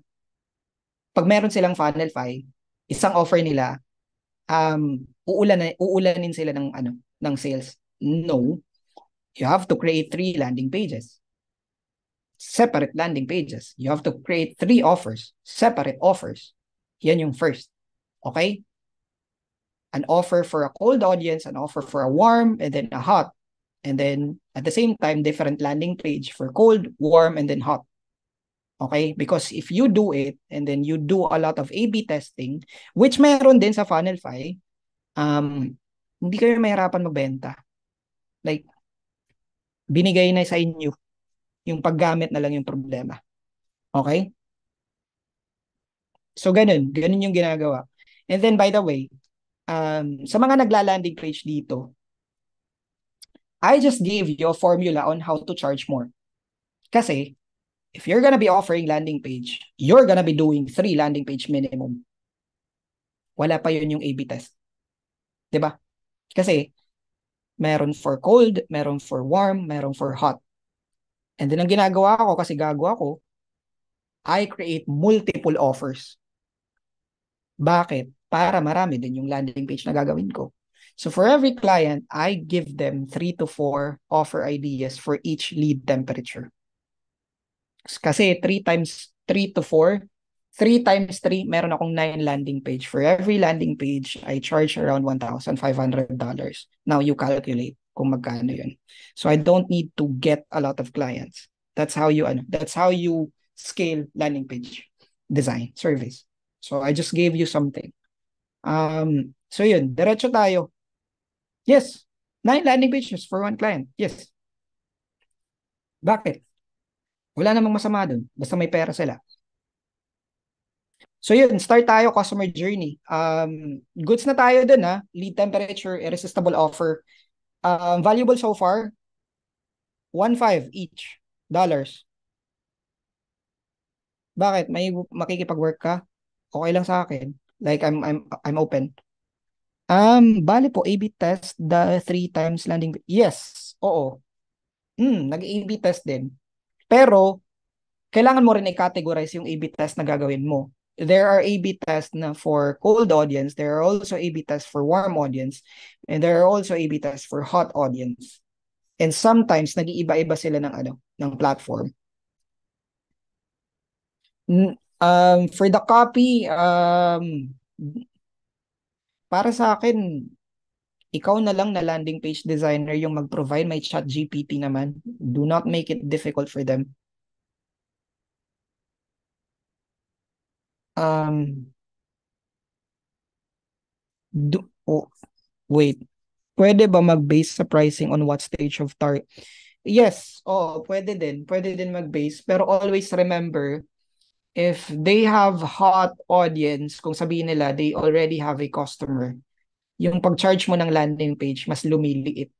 Speaker 1: pag meron silang Funnelfy, isang offer nila, uulanin sila ng sales. No, you have to create 3 landing pages, separate landing pages. You have to create 3 offers, separate offers. Yan yung first. Okay? An offer for a cold audience, an offer for a warm, and then a hot. And then at the same time, different landing page for cold, warm, and then hot. Okay? Because if you do it, and then you do a lot of A/B testing, which meron din sa Funnelfy, hindi kayo mahirapan magbenta. Like, binigay na sa inyo. Yung paggamit na lang yung problema. Okay? So, ganun yung ginagawa. And then, by the way, sa mga nagla-landing page dito, I just gave you a formula on how to charge more. Kasi, if you're gonna be offering landing page, you're gonna be doing 3 landing page minimum. Wala pa yun yung A/B test. Diba? Kasi, meron for cold, meron for warm, meron for hot. And then, ang ginagawa ko, kasi gago ako, I create multiple offers. Bakit? Para marami din yung landing page na gagawin ko. So for every client, I give them 3 to 4 offer ideas for each lead temperature. Kasi 3 times 3 to 4, 3 times 3, meron akong 9 landing page. For every landing page, I charge around $1,500. Now you calculate kung magkano yun. So I don't need to get a lot of clients. That's how you scale landing page design service. So I just gave you something. So yun, diretso tayo. Yes, 9 landing pages for 1 client. Yes. Bakit? Wala namang masama dun. Basta may pera sila. So yun, start tayo, customer journey. Goods na tayo dun ha. Lead temperature, irresistible offer. Valuable so far, $1,500 each. Bakit? May makikipag-work ka? Okay lang sa akin. Like I'm open. Bali po, A/B test the 3 times landing. Yes, oo. Nag-A/B test din. Pero, kailangan mo rin i-categorize yung A/B test na gagawin mo. There are A/B tests na for cold audience, there are also A/B tests for warm audience, and there are also A/B tests for hot audience. And sometimes, nag-iiba-iba sila ng platform. For the copy, para sa akin, ikaw na lang na landing page designer yung mag-provide. May ChatGPT naman. Do not make it difficult for them. Wait. Pwede ba mag-base sa pricing on what stage of target? Yes, pwede din. Pwede din mag-base. Pero always remember, if they have hot audience, kung sabihin nila, they already have a customer, yung pag-charge mo ng landing page, mas lumiliit.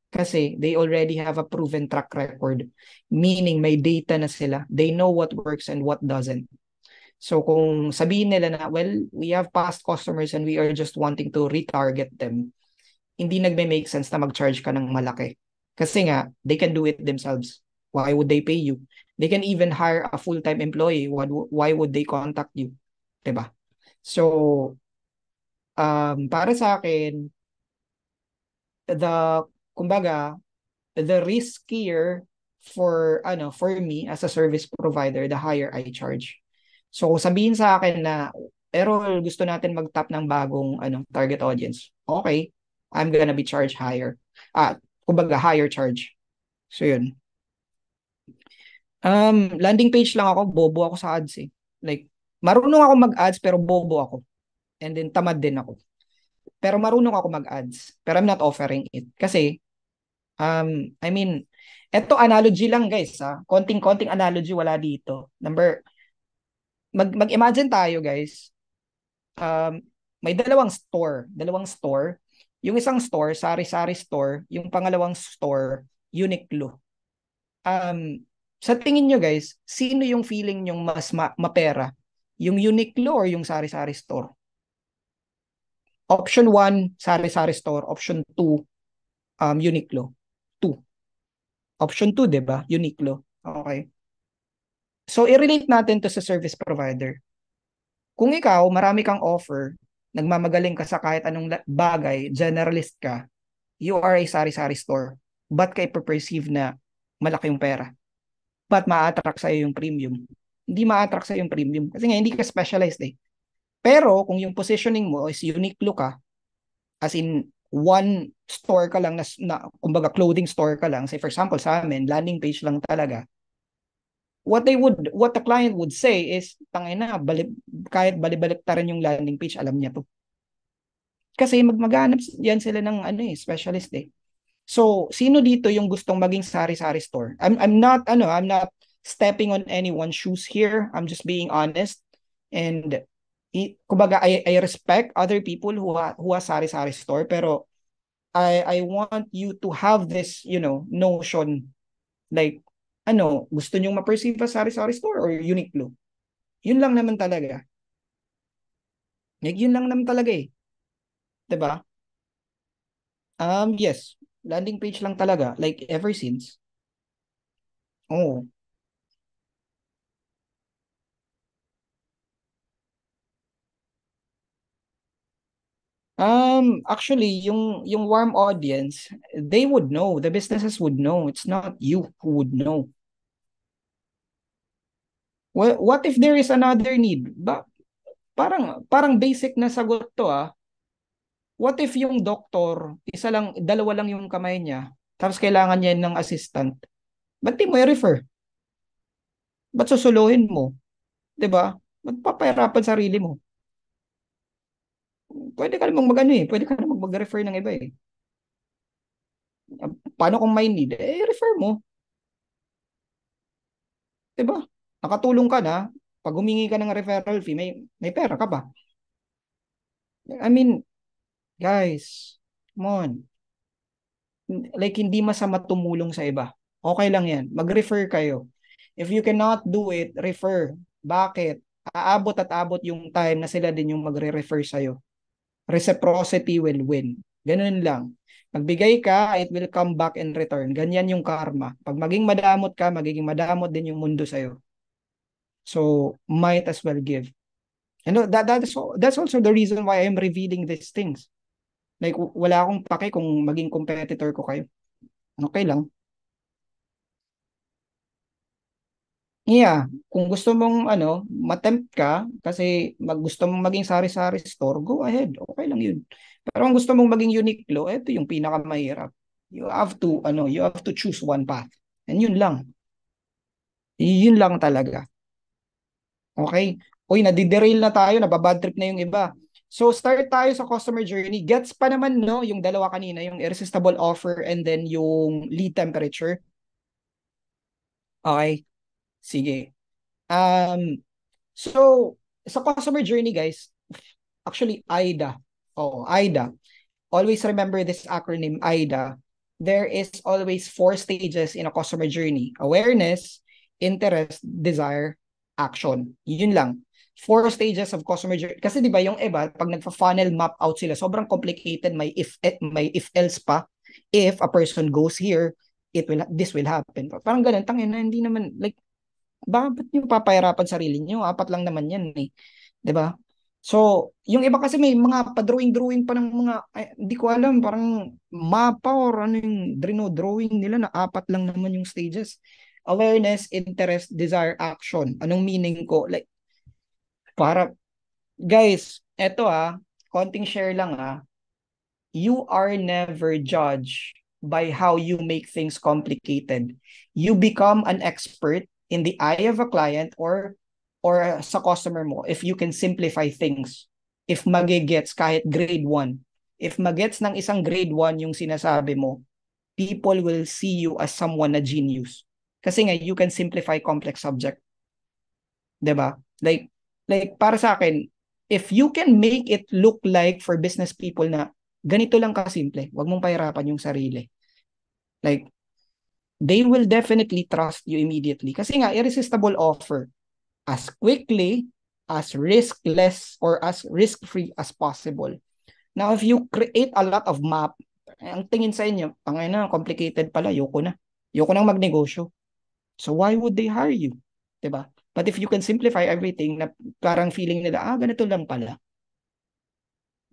Speaker 1: Kasi they already have a proven track record. Meaning, may data na sila. They know what works and what doesn't. So kung sabihin nila na, well, we have past customers and we are just wanting to retarget them, hindi nagme-make sense na mag-charge ka ng malaki. Kasi nga, they can do it themselves. Why would they pay you? They can even hire a full-time employee. Why would they contact you? Diba? So, para sa akin, kumbaga, the riskier for me as a service provider, the higher I charge. So kung sabihin sa akin na, pero gusto natin mag-tap ng bagong target audience, okay, I'm gonna be charged higher. Kumbaga higher charge. So yun. Landing page lang ako, bobo ako sa ads eh. Like, marunong ako mag-ads pero bobo ako. And then tamad din ako. Pero marunong ako mag-ads, pero I'm not offering it. Kasi, I mean, eto analogy lang guys ha. Konting-konting analogy wala dito. Mag-imagine tayo guys. May dalawang store. Yung isang store, sari-sari store. Yung pangalawang store, Uniqlo. Sa tingin nyo guys, sino yung feeling nyong mas mapera? Yung Uniqlo or yung sari-sari store? Option 1, sari-sari store. Option 2, Uniqlo. 2. Option 2, 'di ba? Uniqlo. Okay. So, i-relate natin to sa service provider. Kung ikaw, marami kang offer, nagmamagaling ka sa kahit anong bagay, generalist ka, you are a sari-sari store. Ba't ka ipaperceive na malaki yung pera? Ba't ma-attract sa'yo yung premium? Hindi ma-attract sa'yo yung premium. Kasi nga, hindi ka specialized eh. Pero, kung yung positioning mo is unique look ka, as in, one store ka lang kumbaga clothing store ka lang, say for example sa amin, landing page lang talaga, what the client would say is, tangina, kahit balibalik ta rin yung landing page, alam niya to. Kasi maghanap yan sila ng specialist eh. So, sino dito yung gustong maging sari-sari store? I'm not stepping on anyone's shoes here. I'm just being honest. And kumbaga, I respect other people who are sari-sari store, pero I want you to have this, notion, like, gusto nyong ma-perceive as sari-sari store or Uniqlo? Yun lang naman talaga. Like, yun lang naman talaga eh. 'Di ba? Yes. Landing page lang talaga. Like, ever since. Oh. Actually, yung warm audience, they would know. The businesses would know. It's not you who would know. What if there is another need? Parang basic na sagot to ah. What if yung doktor, dalawa lang yung kamay niya, tapos kailangan niya ng assistant? Ba't di mo i-refer? Ba't susuluhin mo? 'Di ba? Ba't papahirapan sarili mo? Pwede ka namang mag-ano eh. Pwede ka namang mag-refer ng iba eh. Paano kung may need? Refer mo. 'Di ba? Nakatulong ka na. Pag humingi ka ng referral fee, may pera ka ba? I mean, guys, come on. Like, hindi masama tumulong sa iba. Okay lang yan. Mag-refer kayo. If you cannot do it, refer. Bakit? Aabot at abot yung time na sila din yung magre-refer sa'yo. Reciprocity will win. Ganun lang. Magbigay ka, it will come back in return. Ganyan yung karma. Pag maging madamot ka, magiging madamot din yung mundo sa'yo. So, might as well give. And that's also the reason why I'm revealing these things. Like, wala akong pake kung maging competitor ko kayo. Okay lang. Yeah, kung gusto mong matempt ka kasi gusto mong maging sari-sari store, go ahead. Okay lang 'yun. Pero kung gusto mong maging Uniqlo, ito yung pinakamahirap. You have to choose one path. And 'yun lang. 'Yun lang talaga. Okay? Uy, nadi-derail na tayo, nababad trip na yung iba. So start tayo sa customer journey. Gets pa naman no yung dalawa kanina, yung irresistible offer and then yung lead temperature. Okay? Sige. So, sa customer journey, guys, actually, AIDA. Oh, AIDA. Always remember this acronym, AIDA. There is always 4 stages in a customer journey. Awareness, interest, desire, action. Yun lang. 4 stages of customer journey. Kasi di ba yung iba, pag nagfa-funnel map out sila, sobrang complicated. May if else pa. If a person goes here, this will happen. Parang ganun, tangina, hindi naman, like, bakit nyo papahirapan sarili nyo? Apat lang naman yan eh. 'Di ba? So, yung iba kasi may mga pa-drawing-drawing pa ng mga, hindi ko alam, parang mapa or ano yung drawing nila na apat lang naman yung stages. Awareness, interest, desire, action. Anong meaning ko? Like, para, guys, eto konting share lang you are never judged by how you make things complicated. You become an expert in the eye of a client or sa customer mo if you can simplify things. If magigets kahit grade 1. If magets ng isang grade 1 yung sinasabi mo, people will see you as someone na genius. Kasi nga, you can simplify complex subject. 'Di ba? Like para sa akin, if you can make it look like for business people na ganito lang kasimple, wag mong pahirapan yung sarili. Like, they will definitely trust you immediately. Kasi nga, irresistible offer as quickly, as riskless, or as risk-free as possible. Now, if you create a lot of map, ang tingin sa inyo, na complicated pala, yoko na. Yoko nang magnegosyo. So, why would they hire you? 'Di ba? But if you can simplify everything na parang feeling nila, ganito lang pala.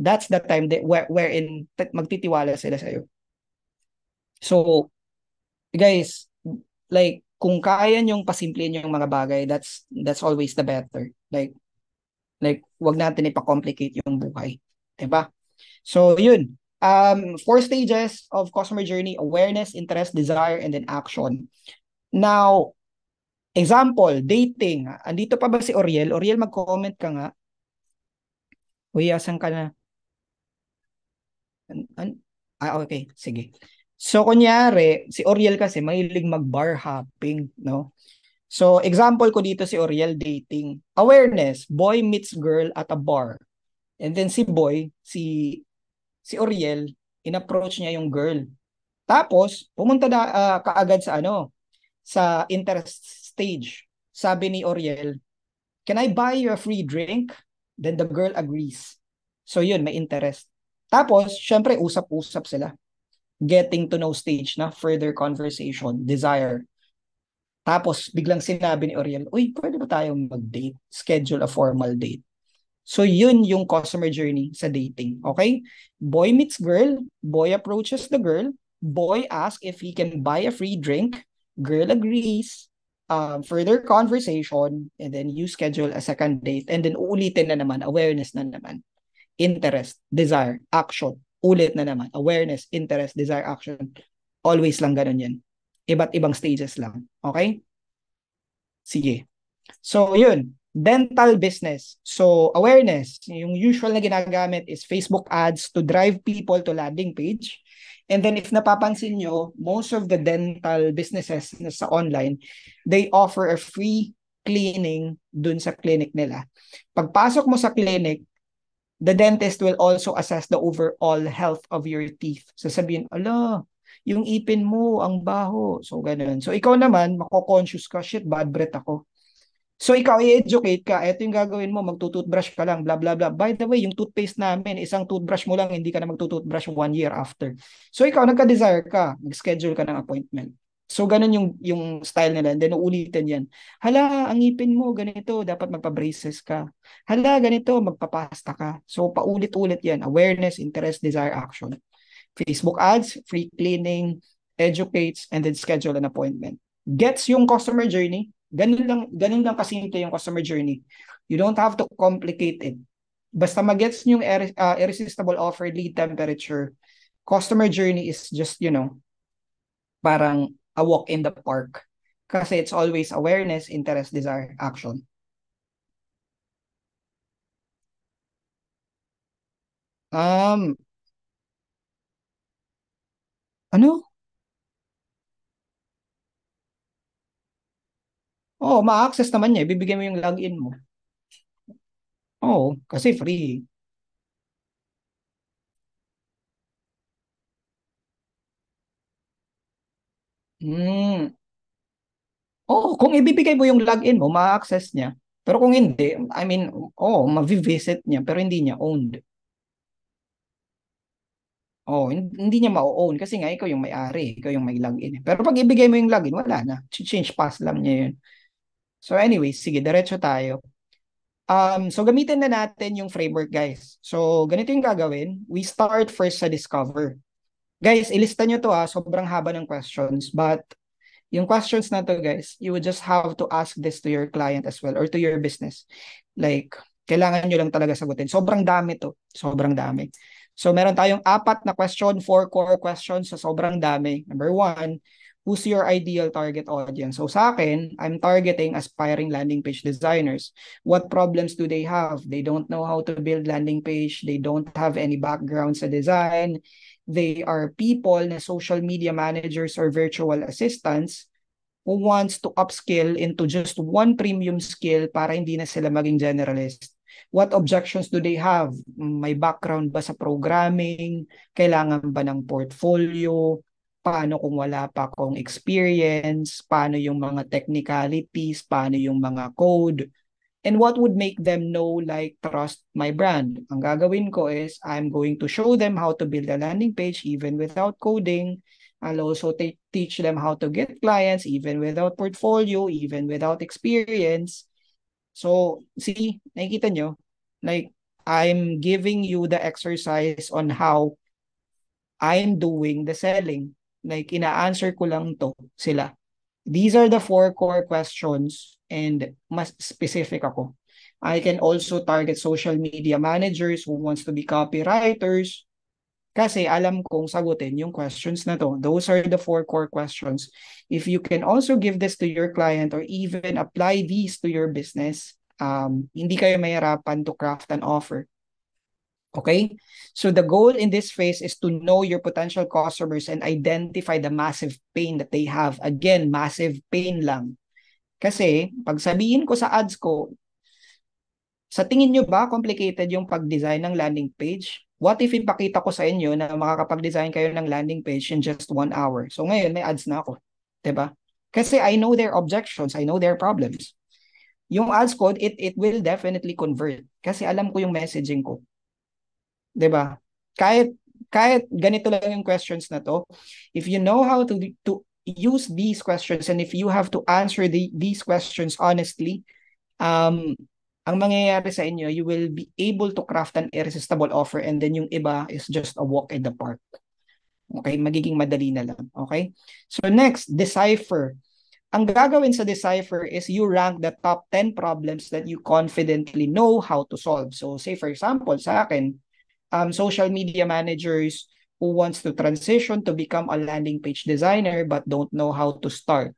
Speaker 1: That's the time that wherein magtitiwala sila sa'yo. So, guys, like, kung kaya nyong pasimplihin yung mga bagay, that's always the better. Wag natin ipa-complicate yung buhay. Diba? So, yun. 4 stages of customer journey: awareness, interest, desire, and then action. Now, example, dating. Andito pa ba si Oriel? Oriel, mag-comment ka nga. Uy, asan ka na? Okay. Sige. So, kunyari, si Oriel kasi mahilig mag-bar hopping, no? So, example ko dito si Oriel dating. Awareness, boy meets girl at a bar. And then si Oriel, in-approach niya yung girl. Tapos, pumunta na kaagad sa interest stage. Sabi ni Oriel, "Can I buy you a free drink?" Then the girl agrees. So yun, may interest. Tapos, syempre, usap-usap sila. Getting to know stage na, further conversation, desire. Tapos, biglang sinabi ni Oriel, "Uy, pwede ba tayong mag-date? Schedule a formal date." So, yun yung customer journey sa dating. Okay? Boy meets girl, boy approaches the girl, boy asks if he can buy a free drink, girl agrees, further conversation, and then you schedule a second date, and then uulitin na naman, awareness na naman, interest, desire, action, ulit na naman, awareness, interest, desire, action. Always lang ganun yan. Iba't ibang stages lang. Okay? Sige. So, yun. Dental business. So, awareness. Yung usual na ginagamit is Facebook ads to drive people to landing page. And then, if napapansin nyo, most of the dental businesses na sa online, they offer a free cleaning dun sa clinic nila. Pagpasok mo sa clinic, the dentist will also assess the overall health of your teeth. So, sabihin, ala, yung ipin mo, ang baho. So, ganun. So, ikaw naman, mako-conscious ka, shit, bad breath ako. So, ikaw i-educate ka, ito yung gagawin mo, magtutoothbrush ka lang, blah, blah, blah. By the way, yung toothpaste namin, isang toothbrush mo lang, hindi ka na magtutoothbrush 1 year after. So, ikaw, nagka-desire ka, mag-schedule ka ng appointment. So, ganun yung style nila. And then, uulitin yan. Hala, ang ipin mo, ganito, dapat magpa-braces ka. Hala, ganito, magpapasta ka. So, paulit-ulit yan. Awareness, interest, desire, action. Facebook ads, free cleaning, educates, and then schedule an appointment. Gets yung customer journey. Ganun lang kasimple yung customer journey. You don't have to complicate it. Basta magets yung irresistible offer, lead temperature, customer journey is just, parang a walk in the park. Kasi it's always awareness, interest, desire, action. Um, ano? Oh, ma-access naman niya. Ibibigay mo yung login mo. Oh, kasi free. Hmm. Oh, kung ibibigay mo yung login mo, ma-access niya. Pero kung hindi, I mean, ma-visit niya, pero hindi niya owned. Oh, hindi niya ma-own kasi nga ikaw yung may-ari, ikaw yung may login. Pero pag ibigay mo yung login, wala na. Change password niya yun. So anyway, sige, diretso tayo. So gamitin na natin yung framework, guys. So ganito yung gagawin. We start first sa discover. Guys, ilista nyo to, sobrang haba ng questions, but yung questions na to, guys, you would just have to ask this to your client as well or to your business. Like, kailangan nyo lang talaga sagutin. Sobrang dami to. Sobrang dami. So, meron tayong 4 na question, 4 core questions. So, sobrang dami. Number 1, who's your ideal target audience? So, sa akin, I'm targeting aspiring landing page designers. What problems do they have? They don't know how to build landing page. They don't have any background sa design. They are people na social media managers or virtual assistants who wants to upskill into just one premium skill para hindi na sila maging generalist. What objections do they have? May background ba sa programming? Kailangan ba ng portfolio? Paano kung wala pa akong experience? Paano yung mga technicalities? Paano yung mga code? And what would make them know, like, trust my brand? Ang gagawin ko is, I'm going to show them how to build a landing page even without coding. I'll also teach them how to get clients even without portfolio, even without experience. So, see, nakikita nyo, like, I'm giving you the exercise on how I'm doing the selling. Like, ina-answer ko lang to sila. These are the 4 core questions and mas specific ako. I can also target social media managers who wants to be copywriters kasi alam kong sagutin yung questions na to. Those are the 4 core questions. If you can also give this to your client or even apply these to your business, hindi kayo mahirapan to craft an offer. Okay? So the goal in this phase is to know your potential customers and identify the massive pain that they have. Again, massive pain lang. Kasi pag sabihin ko sa ads ko, sa tingin nyo ba complicated yung pag-design ng landing page? What if ipakita ko sa inyo na makakapag-design kayo ng landing page in just 1 hour? So ngayon may ads na ako. 'Di ba? Kasi I know their objections, I know their problems. Yung ads code, it will definitely convert. Kasi alam ko yung messaging ko. 'Di ba? Kahit kahit ganito lang yung questions na to, if you know how to use these questions and if you have to answer these questions honestly, ang mangyayari sa inyo, you will be able to craft an irresistible offer and then yung iba is just a walk in the park. Okay? Magiging madali na lang. Okay? So next, decipher. Ang gagawin sa decipher is you rank the top 10 problems that you confidently know how to solve. So say for example, sa akin, social media managers who wants to transition to become a landing page designer but don't know how to start.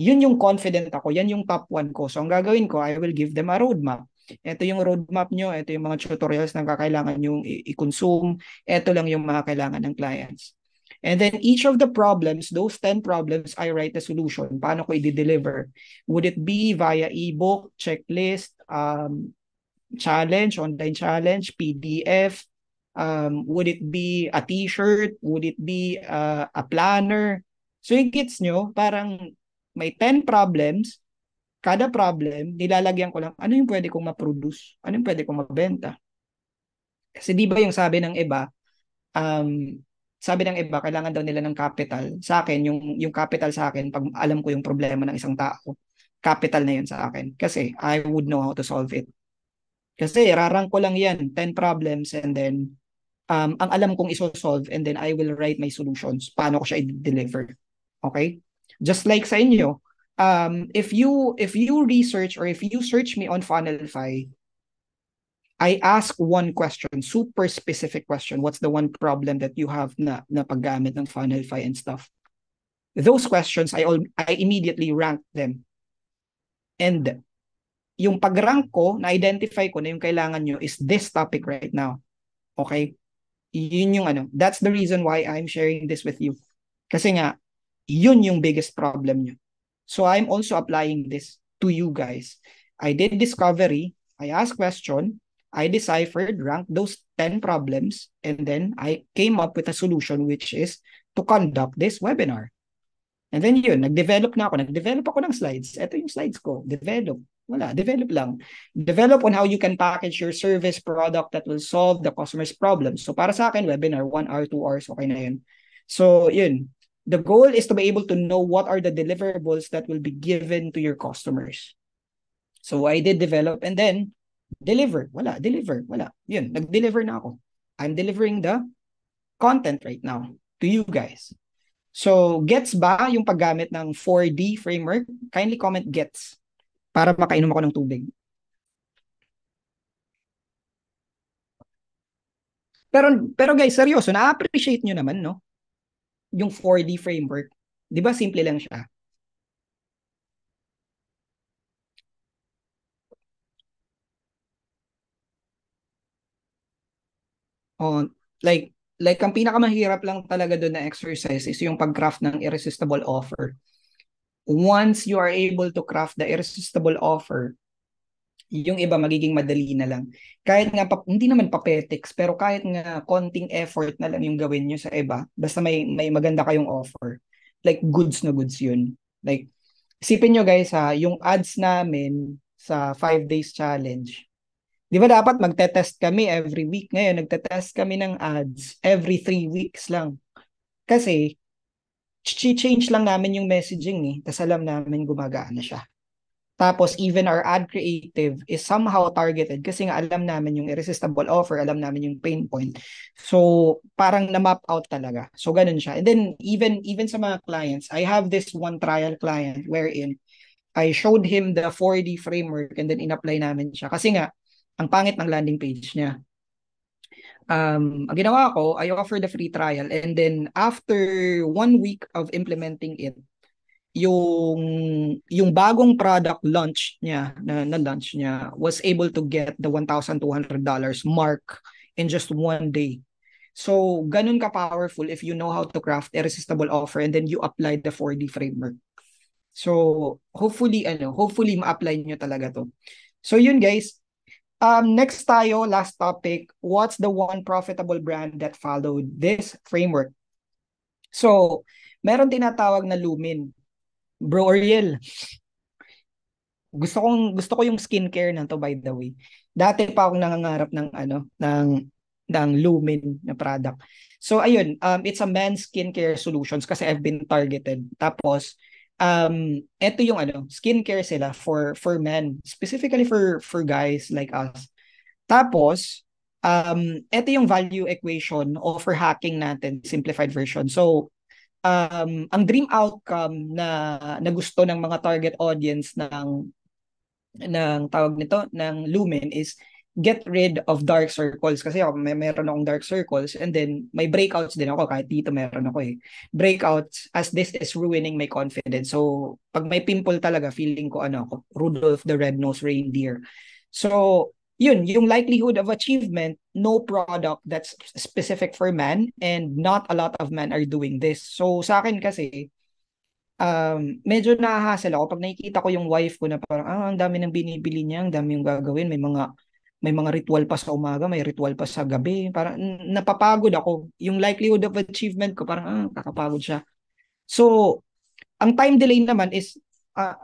Speaker 1: Yun yung confident ako. Yan yung top 1 ko. So ang gagawin ko, I will give them a roadmap. Ito yung roadmap nyo. Ito yung mga tutorials na kakailangan nyo i-consume. Ito lang yung mga kailangan ng clients. And then each of the problems, those 10 problems, I write the solution. Paano ko i-deliver? Would it be via ebook, checklist, challenge, online challenge, PDF? Would it be a t-shirt? Would it be a planner? So yung gets nyo, parang may 10 problems, kada problem, nilalagyan ko lang, ano yung pwede kong ma-produce? Ano yung pwede kong mabenta? Kasi di ba yung um, sabi ng iba, kailangan daw nila ng capital. Sa akin, yung capital sa akin, pag alam ko yung problema ng isang tao, capital na yun sa akin. Kasi I would know how to solve it. Kasi rarang ko lang yan, 10 problems and then ang alam kong iso-solve and then I will write my solutions. Paano ko siya i-deliver. Okay? Just like sa inyo, if you research or if you search me on Funnelfy, I ask one question, super specific question. What's the one problem that you have na paggamit ng Funnelfy and stuff? Those questions, I immediately rank them. And yung pag-rank ko, na-identify ko na yung kailangan nyo is this topic right now. Okay? Yun yung that's the reason why I'm sharing this with you. Kasi nga, yun yung biggest problem nyo. So I'm also applying this to you guys. I did discovery, I asked question, I deciphered, ranked those 10 problems, and then I came up with a solution which is to conduct this webinar. And then yun, nag-develop ako ng slides. Ito yung slides ko, develop. Wala, develop lang. Develop on how you can package your service product that will solve the customer's problems. So para sa akin, webinar, 1 hour, 2 hours, okay na yun. So yun, the goal is to be able to know what are the deliverables that will be given to your customers. So I did develop and then deliver. Wala. Yun, nag-deliver na ako. I'm delivering the content right now to you guys. So, gets ba yung paggamit ng 4D framework? Kindly comment gets para makainom ako ng tubig. Pero guys, seryoso, na-appreciate nyo naman, no? Yung 4D framework. Di ba simple lang siya? Oh, like ang pinakamahirap lang talaga doon na exercise is yung pag-craft ng irresistible offer. Once you are able to craft the irresistible offer, yung iba magiging madali na lang. Kahit nga, hindi naman papetics, pero kahit nga konting effort na lang yung gawin nyo sa iba, basta may maganda kayong offer. Like, goods na goods yun. Like, isipin nyo guys ha, yung ads namin sa 5 days challenge, di ba dapat magte-test kami every week? Ngayon, nagte-test kami ng ads every 3 weeks lang. Kasi, change lang namin yung messaging eh, tas alam namin gumagana siya. Tapos even our ad creative is somehow targeted kasi nga alam namin yung irresistible offer, alam namin yung pain point. So parang na-map out talaga. So ganun siya. And then even sa mga clients, I have this one trial client wherein I showed him the 4D framework and then in-apply namin siya. Kasi nga, ang pangit ng landing page niya. Ang ginawa ko, I offered the free trial and then after 1 week of implementing it, yung yung bagong product launch niya na launch niya was able to get the $1,200 mark in just 1 day. So, ganun ka powerful if you know how to craft irresistible offer and then you apply the 4D framework. So, hopefully ma-apply niyo talaga to. So, yun guys. Next tayo, last topic. What's the one profitable brand that followed this framework? So, meron tinatawag na Lumin. Bro Ariel, gusto ko yung skincare na to by the way. Dati pa akong nangangarap ng Lumin na product. So ayun, it's a men's skincare solutions kasi I've been targeted. Tapos ito yung skincare sila for men, specifically for guys like us. Tapos ito yung value equation o for hacking natin, simplified version. So ang dream outcome na gusto ng mga target audience ng tawag nito ng Lumen is get rid of dark circles kasi ako meron akong dark circles and then may breakouts din ako kahit dito meron ako breakouts as this is ruining my confidence. So pag may pimple talaga feeling ko ako Rudolph the Red-Nosed Reindeer. So yun, yung likelihood of achievement, no product that's specific for man and not a lot of men are doing this. So sa akin kasi, medyo nahahassle ako pag nakikita ko yung wife ko na parang, ang dami ng binibili niya, ang dami yung gagawin, may mga ritual pa sa umaga, may ritual pa sa gabi. Parang napapagod ako. Yung likelihood of achievement ko, parang kakapagod siya. So, ang time delay naman is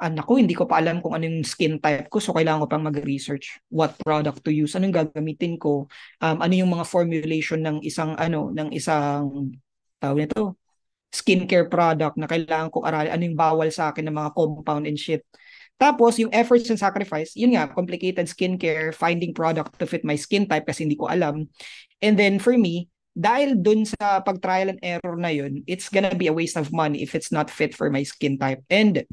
Speaker 1: naku, hindi ko pa alam kung ano yung skin type ko. So, kailangan ko pang mag-research what product to use, anong gagamitin ko, ano yung mga formulation ng isang tawag nito, skincare product na kailangan kong aralin, ano yung bawal sa akin ng mga compound and shit. Tapos, yung efforts and sacrifice, yun nga, complicated skincare, finding product to fit my skin type kasi hindi ko alam. And then, for me, dahil dun sa pag-trial and error na yun, it's gonna be a waste of money if it's not fit for my skin type. And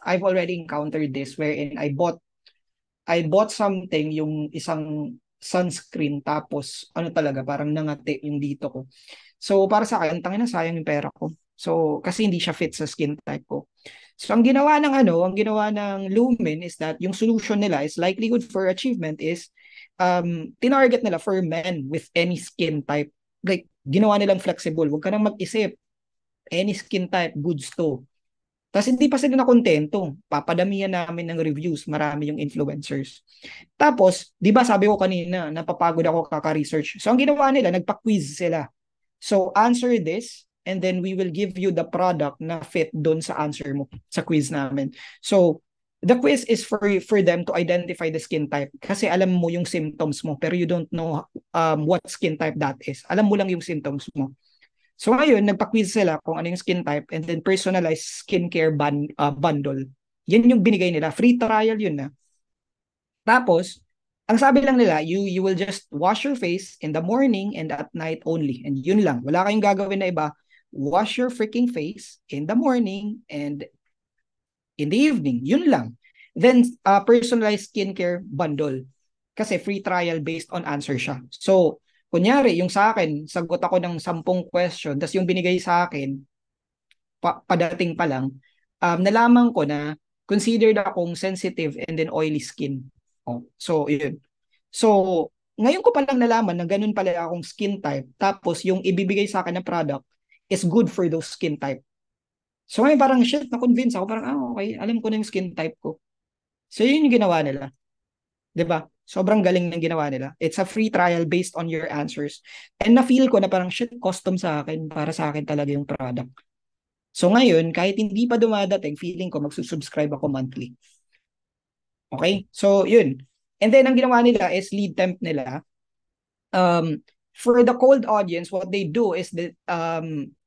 Speaker 1: I've already encountered this wherein I bought something, yung isang sunscreen, tapos talaga, parang nangati yung dito ko. So para sa akin, tangina sayang yung pera ko. So kasi hindi siya fit sa skin type ko. So ang ginawa ng Lumen is that yung solution nila is likelihood for achievement is tinarget nila for men with any skin type. Like, ginawa nilang flexible. Huwag ka nang mag-isip. Any skin type, goods to. Tapos hindi pa sila nakontento. Papadamihan namin ng reviews. Marami yung influencers. Tapos, di ba sabi ko kanina, napapagod ako kaka-research. So, ang ginawa nila, nagpa-quiz sila. So, answer this, and then we will give you the product na fit doon sa answer mo, sa quiz namin. So, the quiz is for them to identify the skin type. Kasi alam mo yung symptoms mo, pero you don't know what skin type that is. Alam mo lang yung symptoms mo. So ngayon, nagpa-quiz sila kung ano yung skin type and then personalized skincare bundle. Yan yung binigay nila. Free trial yun na. Tapos, ang sabi lang nila, you will just wash your face in the morning and at night only. And yun lang. Wala kayong gagawin na iba. Wash your freaking face in the morning and in the evening. Yun lang. Then, personalized skincare bundle. Kasi free trial based on answer siya. So, kunyari, yung sa akin, sagot ako ng 10 question, tapos yung binigay sa akin, padating pa lang, nalaman ko na considered akong sensitive and then oily skin. So, yun. So, ngayon ko palang nalaman na ganun pala akong skin type, tapos yung ibibigay sa akin na product is good for those skin type. So ngayon parang shit, na-convince ako, parang okay, alam ko na yung skin type ko. So yun yung ginawa nila. 'Di ba? Sobrang galing ng ginawa nila. It's a free trial based on your answers. And na-feel ko na parang shit, custom sa akin, para sa akin talaga yung product. So ngayon, kahit hindi pa dumadating, feeling ko magsusubscribe ako monthly. Okay? So yun. And then ang ginawa nila is lead temp nila. For the cold audience, what they do is that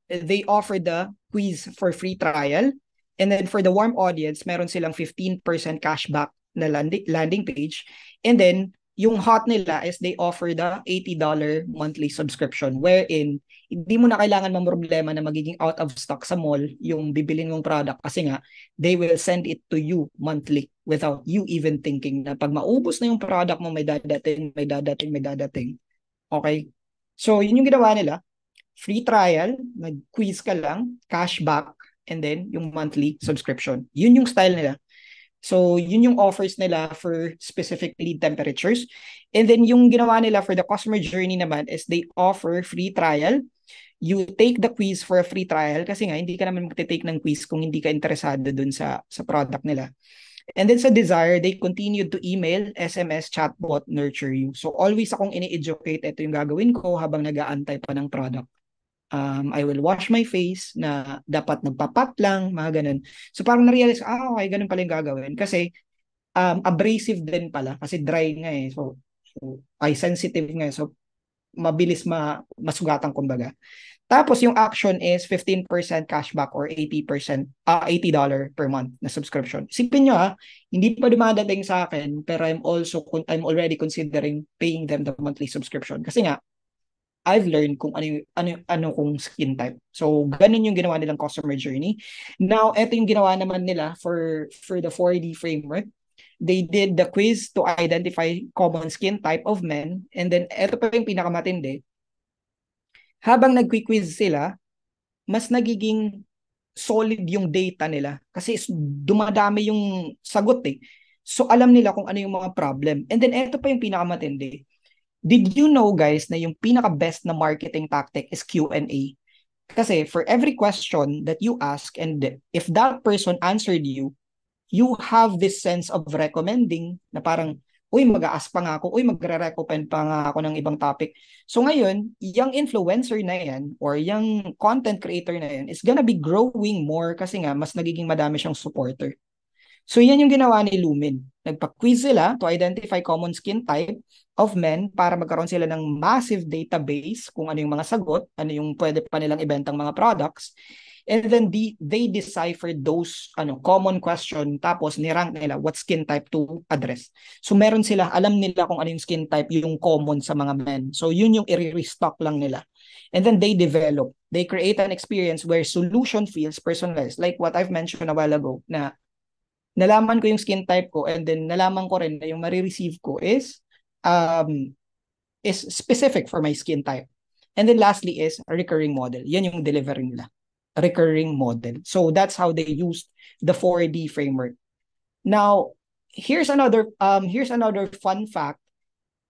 Speaker 1: they offer the quiz for free trial. And then for the warm audience, meron silang 15% cashback na landing page. And then, yung hot nila is they offer the $80 monthly subscription wherein hindi mo na kailangan mamroblema na magiging out of stock sa mall yung bibilin mong product kasi nga they will send it to you monthly without you even thinking na pag maubos na yung product mo may dadating. Okay? So, yun yung ginawa nila. Free trial, nag-quiz ka lang, cashback, and then yung monthly subscription. Yun yung style nila. So, yun yung offers nila for specific lead temperatures. And then, yung ginawa nila for the customer journey naman is they offer free trial. You take the quiz for a free trial kasi nga, hindi ka naman magte-take ng quiz kung hindi ka interesado dun sa product nila. And then sa Desire, they continued to email, SMS, chatbot, nurture you. So, always akong ini-educate. Ito yung gagawin ko habang nag-aantay pa ng product. I will wash my face na dapat nagpapat lang, mga ganun. So parang na-realize, okay, ganun pala yung gagawin. Kasi abrasive din pala, kasi dry nga eh. So ay sensitive nga. So mabilis masugatan kumbaga. Tapos yung action is 15% cashback or 80% $80 per month na subscription. Isipin nyo hindi pa dumadating sa akin pero I'm already considering paying them the monthly subscription kasi nga I've learned kung ano kung skin type. So, ganun yung ginawa nilang customer journey. Now, ito yung ginawa naman nila for the 4D framework. They did the quiz to identify common skin type of men. And then, ito pa yung pinakamatindi. Habang nag-quiz sila, mas nagiging solid yung data nila. Kasi dumadami yung sagot eh. So, alam nila kung ano yung mga problem. And then, ito pa yung pinakamatindi. Did you know guys na yung pinaka-best na marketing tactic is Q&A? Kasi for every question that you ask and if that person answered you, you have this sense of recommending na parang, uy, mag-a-ask pa nga ako, uy, magre-recommend pa nga ako ng ibang topic. So ngayon, yung influencer na yan or yung content creator na yan is gonna be growing more kasi nga mas nagiging madami siyang supporter. So yan yung ginawa ni Lumen. Nagpa-quiz sila to identify common skin type of men para magkaroon sila ng massive database kung ano yung mga sagot, ano yung pwede pa nilang ibentang mga products. And then they decipher those common question tapos nirank nila what skin type to address. So meron sila, alam nila kung ano yung skin type yung common sa mga men. So yun yung i-restock lang nila. And then they create an experience where solution feels personalized. Like what I've mentioned a while ago na nalaman ko yung skin type ko and then nalaman ko rin na yung marireceive ko is specific for my skin type. And then lastly is a recurring model. Yan yung delivery nila. Recurring model. So that's how they used the 4D framework. Now, here's another fun fact.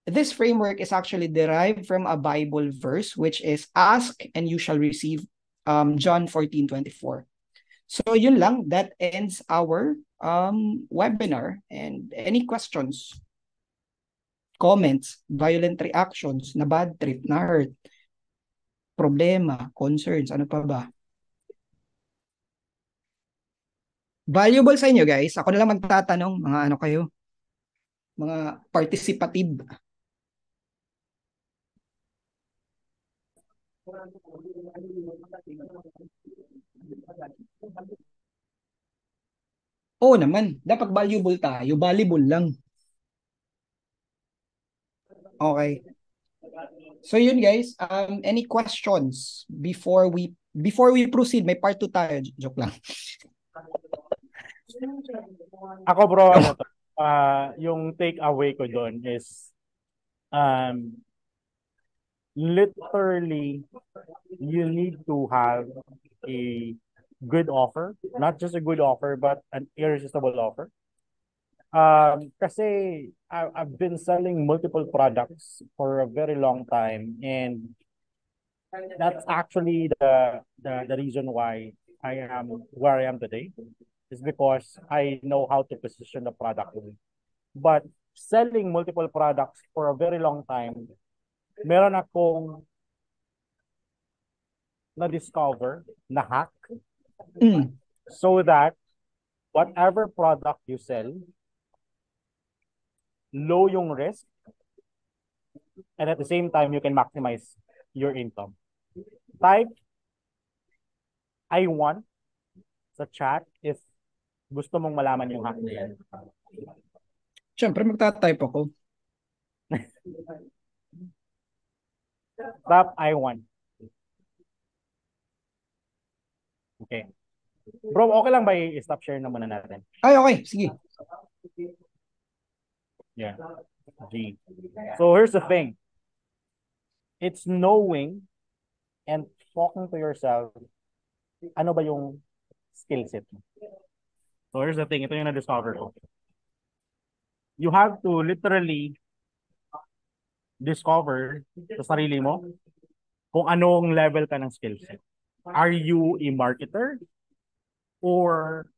Speaker 1: This framework is actually derived from a Bible verse which is ask and you shall receive, John 14:24. So yun lang, that ends our webinar. And any questions, comments, violent reactions, na bad trip, na hurt, problema, concerns, ano pa ba? Valuable sa inyo guys. Ako na lang magtatanong, mga ano kayo, mga participative. Oo naman, dapat valuable tayo, valuable lang. Okay. So yun guys, any questions before we proceed? May part 2 tayo, joke lang.
Speaker 2: Ako bro, yung take away ko doon is literally you need to have a good offer, not just a good offer but an irresistible offer. Kasi I've been selling multiple products for a very long time, and that's actually the reason why I am where I am today, is because I know how to position the product. But selling multiple products for a very long time, meron akong na-discover na hack so that whatever product you sell, low yung risk, and at the same time, you can maximize your income. Type, I want sa chat if gusto mong malaman yung hack na yan.
Speaker 1: Siyempre, magta-type ako.
Speaker 2: Stop I1. Okay. Bro, okay lang ba i-stop share na muna natin?
Speaker 1: Ay, okay. Sige.
Speaker 2: Yeah. G. So here's the thing. It's knowing and talking to yourself, ano ba yung skill set mo? So here's the thing. Ito yung na-discover ko. You have to literally discover sa sarili mo kung anong level ka ng skill set. Are you a marketer? Or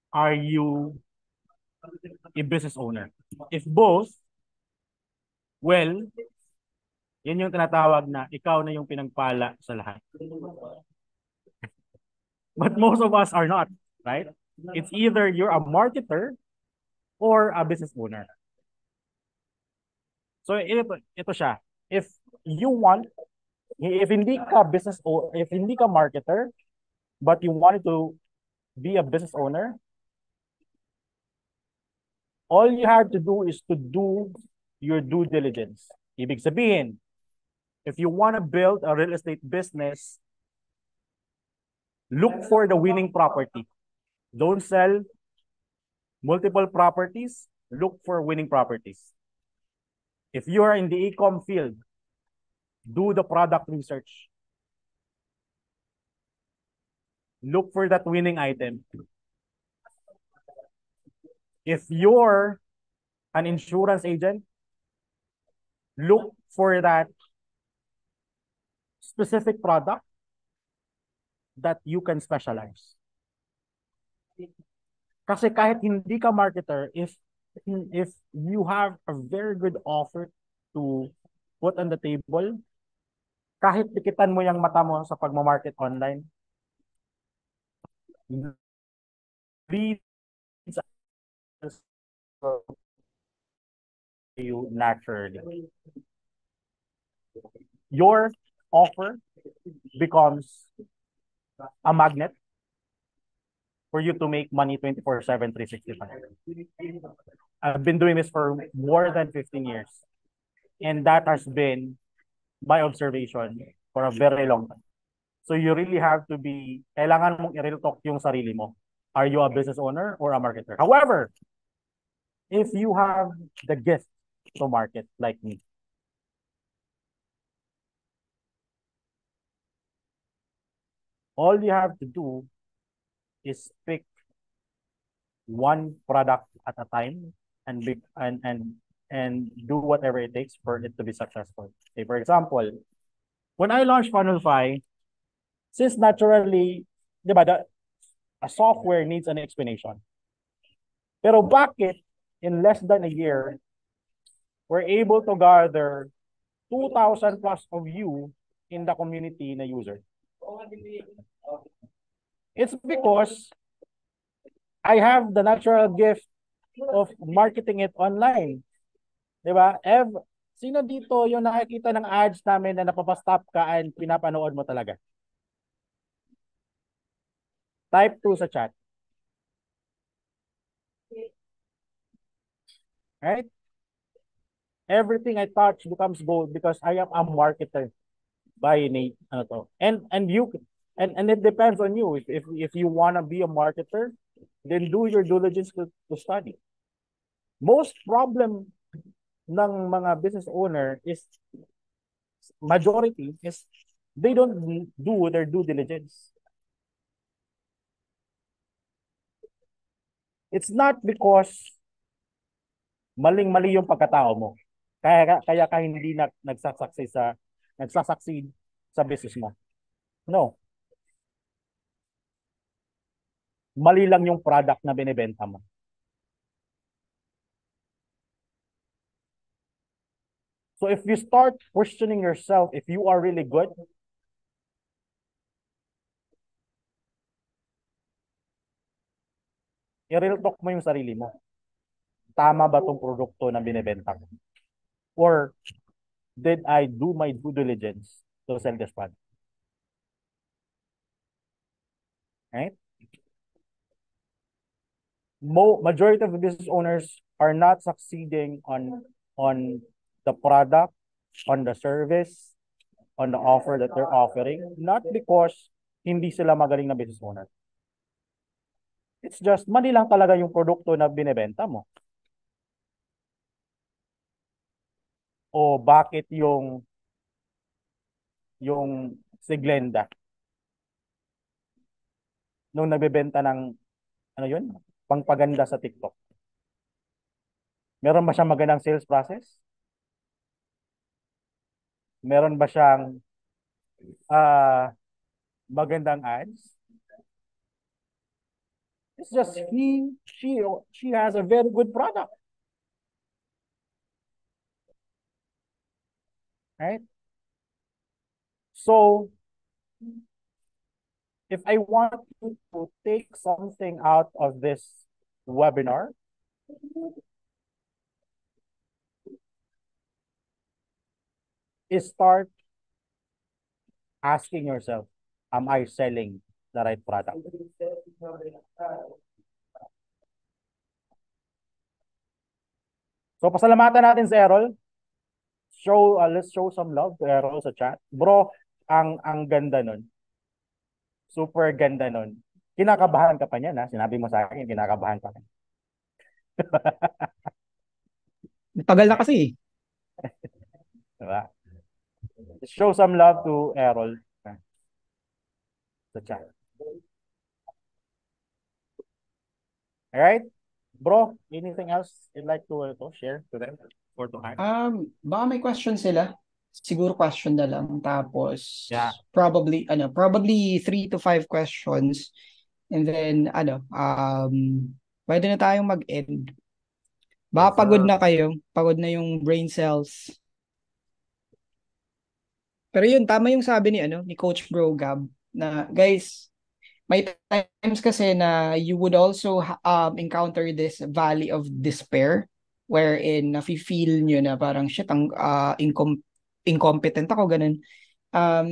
Speaker 2: are you a business owner? If both, well, yan yung tinatawag na ikaw na yung pinagpala sa lahat. But most of us are not, right? It's either you're a marketer or a business owner. So ito siya. If hindi ka business or if hindi ka marketer, but you wanted to be a business owner, all you have to do is to do your due diligence. Ibig sabihin, if you want to build a real estate business, look for the winning property. Don't sell multiple properties. Look for winning properties. If you are in the e-com field, do the product research. Look for that winning item. If you're an insurance agent, look for that specific product that you can specialize. Kasi kahit hindi ka marketer, if you have a very good offer to put on the table, kahit pikitan mo yung mata mo sa pagmamarket online, leads you naturally. Your offer becomes a magnet for you to make money 24/7, 365. I've been doing this for more than 15 years. And that has been my observation for a very long time. So you really have to kailangan mong i-real talk yung sarili mo. Are you a business owner or a marketer? However, if you have the gift to market like me, all you have to do is pick one product at a time and do whatever it takes for it to be successful. Say, for example, when I launched Funnelfy, since naturally, di ba, a software needs an explanation. Pero bakit in less than a year, we're able to gather 2,000 plus of you in the community na user? It's because I have the natural gift of marketing it online. Diba? Sino dito yung nakikita ng ads namin na napapastop ka and pinapanood mo talaga? Type 2 sa chat. Right? Everything I touch becomes gold because I am a marketer by name. And it depends on you. If you want to be a marketer, then do your diligence to study. Most problem ng mga business owner is majority is they don't do their due diligence. It's not because maling-mali yung pagkatao mo. Kaya ka hindi nagsasucceed sa business mo. No. Mali lang yung product na binebenta mo. So if you start questioning yourself if you are really good, i-real talk mo yung sarili mo. Tama ba tong produkto na binebenta ko? Or did I do my due diligence to sell this product? Right? majority of the business owners are not succeeding on the product, on the service, on the offer that they're offering, not because hindi sila magaling na business owner. It's just mali lang talaga yung produkto na binebenta mo. O bakit yung si Glenda nung nagbebenta ng ano yun, pangpaganda sa TikTok. Meron ba siyang magandang sales process? Meron ba siyang magandang ads? It's just she has a very good product. Right? So, if I want you to take something out of this webinar, is start asking yourself, am I selling the right product? So, pasalamatan natin si Errol. Let's show some love to Errol sa chat. Bro, ang ganda nun. Super ganda nun. Kinakabahan ka pa niyan, ha? Sinabi mo sa akin, kinakabahan pa.
Speaker 1: Tagal na kasi.
Speaker 2: Diba? Let's show some love to Errol sa chat. Alright? Bro, anything else you'd like to share to them or to add?
Speaker 1: Baka may question sila. Siguro question na lang. Tapos,
Speaker 2: Yeah.
Speaker 1: probably 3 to 5 questions. And then, pwede na tayong mag-end. Baka
Speaker 2: Yes,
Speaker 1: pagod
Speaker 2: sir.
Speaker 1: na kayo. Pagod na yung brain cells. Pero yun, tama yung sabi ni Coach Bro Gab, na guys, may times kasi na you would also encounter this valley of despair wherein nafe-feel nyo na parang shit, incompetent ako, ganun.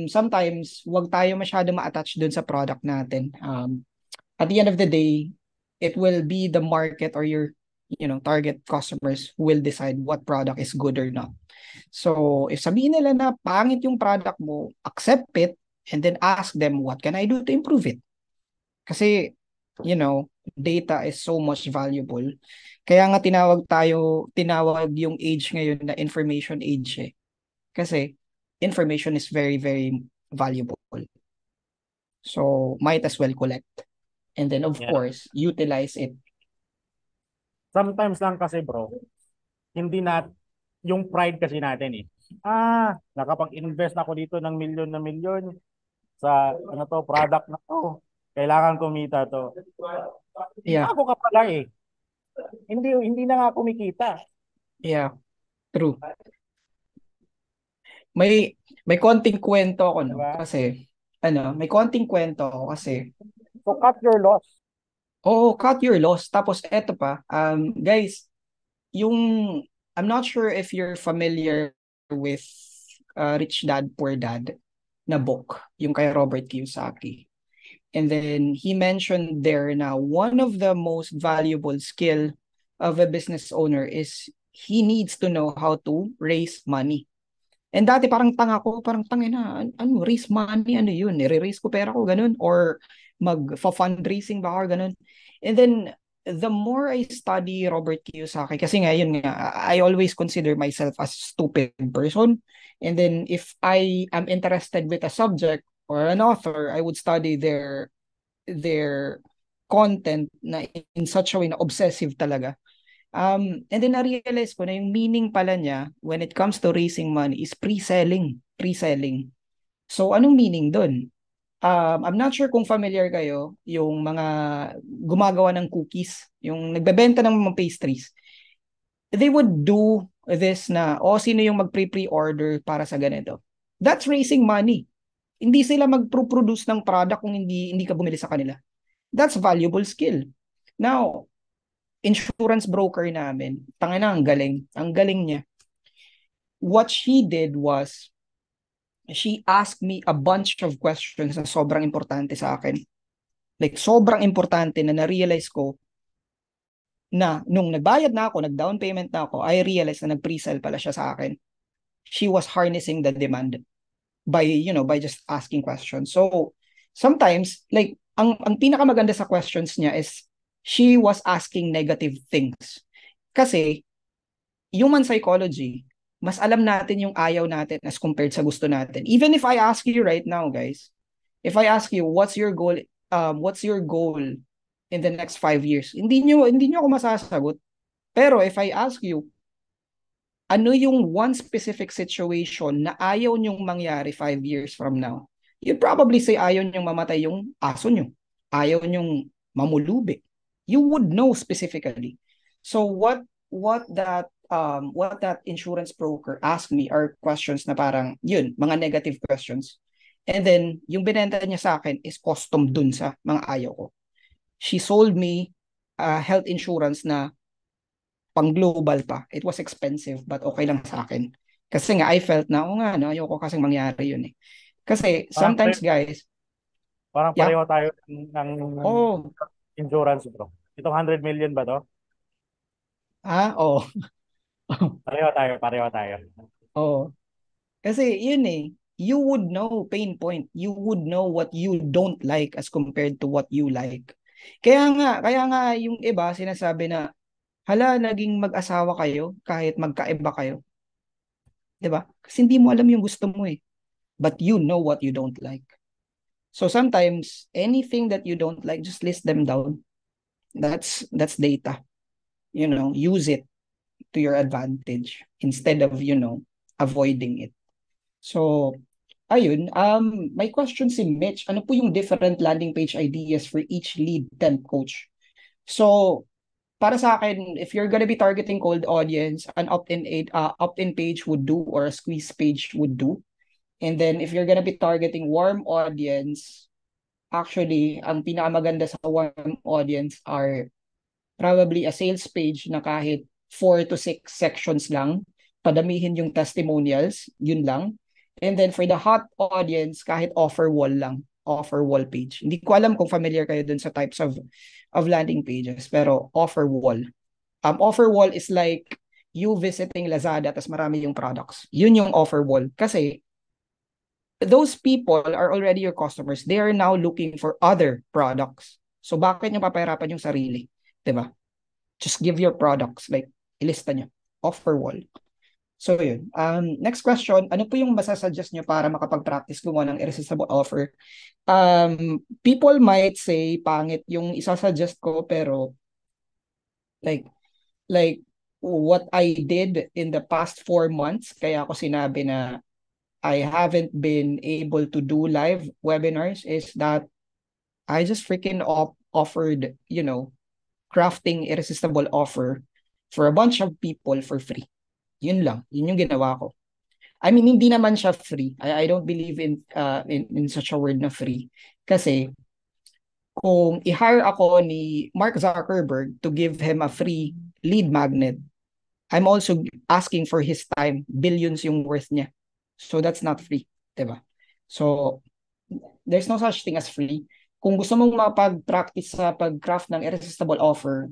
Speaker 1: Sometimes, wag tayo masyado ma-attach dun sa product natin. At the end of the day, it will be the market or your target customers who will decide what product is good or not. So, if sabihin nila na pangit yung product mo, accept it and then ask them, what can I do to improve it? Kasi, data is so much valuable. Kaya nga tinawag yung age ngayon na information age eh. Kasi, information is very, very valuable. So, might as well collect. And then, of course, utilize it.
Speaker 2: Sometimes lang kasi bro, hindi yung pride kasi natin eh. Nakapag-invest ako dito ng milyon na milyon sa product na to. Kailangan kumita to.
Speaker 1: Yeah.
Speaker 2: Ako ka pala eh. Hindi na nga kumikita.
Speaker 1: Yeah. True. May konting kwento ako, no?
Speaker 2: Diba?
Speaker 1: Kasi, may konting kwento ako kasi.
Speaker 2: So, cut your loss.
Speaker 1: Oo, cut your loss. Tapos, eto pa, guys, I'm not sure if you're familiar with Rich Dad, Poor Dad na book, yung kay Robert Kiyosaki. And then, he mentioned there na one of the most valuable skill of a business owner is he needs to know how to raise money. And dati parang tangina, raise money, ano yun, nire-raise ko pera ko, ganun, or mag-fundraising ba ako, ganun. And then, the more I study Robert Kiyosaki, kasi nga, yun nga, I always consider myself as a stupid person. And then, if I am interested with a subject or an author, I would study their content na in such a way na obsessive talaga. And then na-realize ko na yung meaning pala niya when it comes to raising money is pre-selling. Pre-selling. So, anong meaning dun? I'm not sure kung familiar kayo yung mga gumagawa ng cookies, yung nagbebenta ng mga pastries. They would do this na, sino yung mag-pre-order para sa ganito. That's raising money. Hindi sila mag-produce ng product kung hindi ka bumili sa kanila. That's valuable skill. Now, insurance broker namin, tangina, ang galing. Ang galing niya. What she did was, she asked me a bunch of questions na sobrang importante sa akin. Like, sobrang importante na na-realize ko, na nung nagbayad na ako, nag-down payment na ako, I realized na nag-pre-sell pala siya sa akin. She was harnessing the demand by, by just asking questions. So, sometimes, like, ang pinakamaganda sa questions niya is she was asking negative things. Kasi, human psychology, mas alam natin yung ayaw natin as compared sa gusto natin. Even if I ask you right now, guys, if I ask you, what's your goal in the next 5 years? Hindi nyo ako masasagot. Pero if I ask you, ano yung one specific situation na ayaw nyong mangyari 5 years from now? You'd probably say ayaw nyong mamatay yung aso nyo. Ayaw nyong mamulubi. You would know specifically. So what that insurance broker asked me are questions na parang yun, mga negative questions. And then yung binenta niya sa akin is custom dun sa mga ayaw ko. She sold me health insurance na pang global pa. It was expensive but okay lang sa akin. Kasi nga I felt na, nga, no, ayoko kasing mangyari yun eh. Kasi
Speaker 2: Parang
Speaker 1: sometimes guys,
Speaker 2: parang
Speaker 1: yeah,
Speaker 2: pareho tayo ng
Speaker 1: oh,
Speaker 2: insurance, bro. Itong 100 million ba to?
Speaker 1: oh,
Speaker 2: Pareho tayo.
Speaker 1: oh. Kasi yun eh, you would know pain point. You would know what you don't like as compared to what you like. Kaya nga yung iba sinasabi na, hala, naging mag-asawa kayo kahit magkaiba kayo. 'Di ba? Kasi hindi mo alam yung gusto mo eh. But you know what you don't like. So sometimes anything that you don't like, just list them down. That's data. Use it to your advantage instead of, avoiding it. So ayun, may question si Mitch. Ano po yung different landing page ideas for each lead temp coach? So para sa akin, if you're gonna be targeting cold audience, an opt-in page would do or a squeeze page would do. And then if you're gonna be targeting warm audience, actually, ang pinakamaganda sa warm audience are probably a sales page na kahit 4 to 6 sections lang, padamihin yung testimonials, yun lang. And then for the hot audience, kahit offer wall lang, offer wall page. Hindi ko alam kung familiar kayo dun sa types of landing pages, pero offer wall. Offer wall is like you visiting Lazada tas marami yung products. Yun yung offer wall. Kasi those people are already your customers. They are now looking for other products. So bakit nyo papahirapan yung sarili? 'Di ba? Just give your products, like ilista nyo. Offer wall. So yun. Next question, ano po yung masasuggest nyo para makapag-practice gumawa ng irresistible offer? People might say pangit yung isasuggest ko, pero like what I did in the past 4 months, kaya ako sinabi na I haven't been able to do live webinars, is that I just freaking offered, crafting irresistible offer for a bunch of people for free. Yun lang. Yun yung ginawa ko. I mean, hindi naman siya free. I don't believe in such a word na free. Kasi kung i-hire ako ni Mark Zuckerberg to give him a free lead magnet, I'm also asking for his time. Billions yung worth niya. So that's not free. Diba? So there's no such thing as free. Kung gusto mong mapag-practice sa pag-craft ng irresistible offer,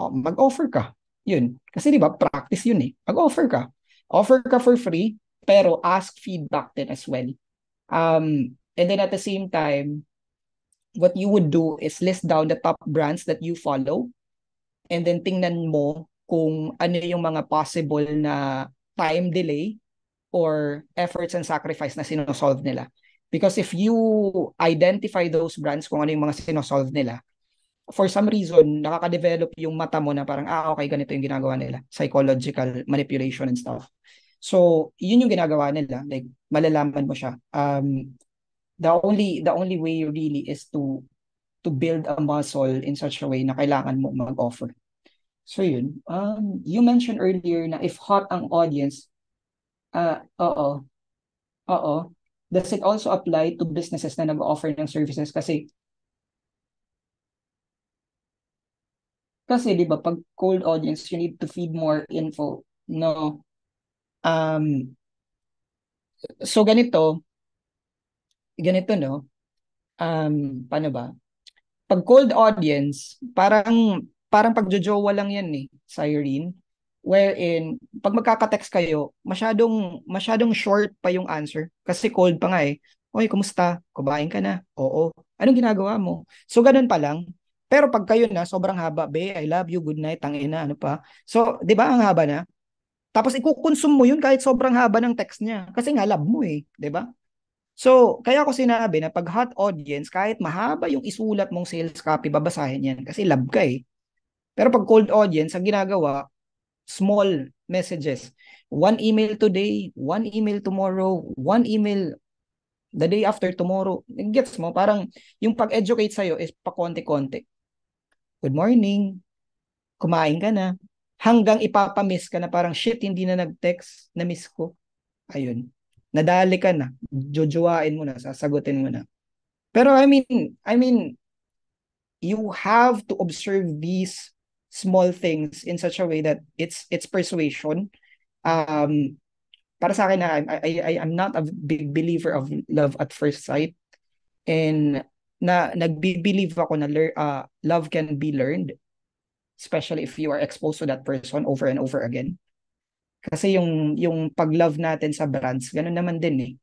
Speaker 1: mag-offer ka. Yun. Kasi di ba, practice yun eh. Mag-offer ka. Offer ka for free, pero ask feedback din as well. And then at the same time, what you would do is list down the top brands that you follow, and then tingnan mo kung ano yung mga possible na time delay or efforts and sacrifice na sinosolve nila. Because if you identify those brands kung ano yung mga sinosolve nila, for some reason, nakaka-develop yung mata mo na parang, okay, ganito yung ginagawa nila. Psychological manipulation and stuff. So, yun yung ginagawa nila. Like, malalaman mo siya. The only way really is to build a muscle in such a way na kailangan mo mag-offer. So, yun. You mentioned earlier na if hot ang audience, oo. Oo. Does it also apply to businesses na nag-offer ng services? Kasi 'di ba pag cold audience, you need to feed more info, no? Um, so ganito no. Paano ba? Pag cold audience, parang parang pagjojowa lang yan eh, Cyrene. Wherein, pag magkaka-text kayo, masyadong short pa yung answer. Kasi cold pa nga eh. Oy, kumusta? Kumain ka na? Oo. Anong ginagawa mo? So, ganun pa lang. Pero pag kayo na, sobrang haba. Be, I love you, good night, tangina, ano pa. So, di ba, ang haba na? Tapos, ikukonsume mo yun kahit sobrang haba ng text niya. Kasi nga, love mo eh. Di ba? So, kaya ko sinabi na pag hot audience, kahit mahaba yung isulat mong sales copy, babasahin yan. Kasi love ka eh. Pero pag cold audience, ang ginagawa, small messages. One email today, one email tomorrow, one email the day after tomorrow. Gets mo? Parang yung pag-educate sa'yo is pa konti-konti. Good morning, kumain ka na. Hanggang ipapamiss ka na parang shit, hindi na nag-text, na-miss ko. Ayun. Nadali ka na. Jojowain mo na, sasagutin mo na. Pero I mean, you have to observe these small things in such a way that it's persuasion. Um, para sa akin na I'm not a big believer of love at first sight, and nagbe-believe ako na love can be learned, especially if you are exposed to that person over and over again. Kasi yung pag-love natin sa brands, ganun naman din eh.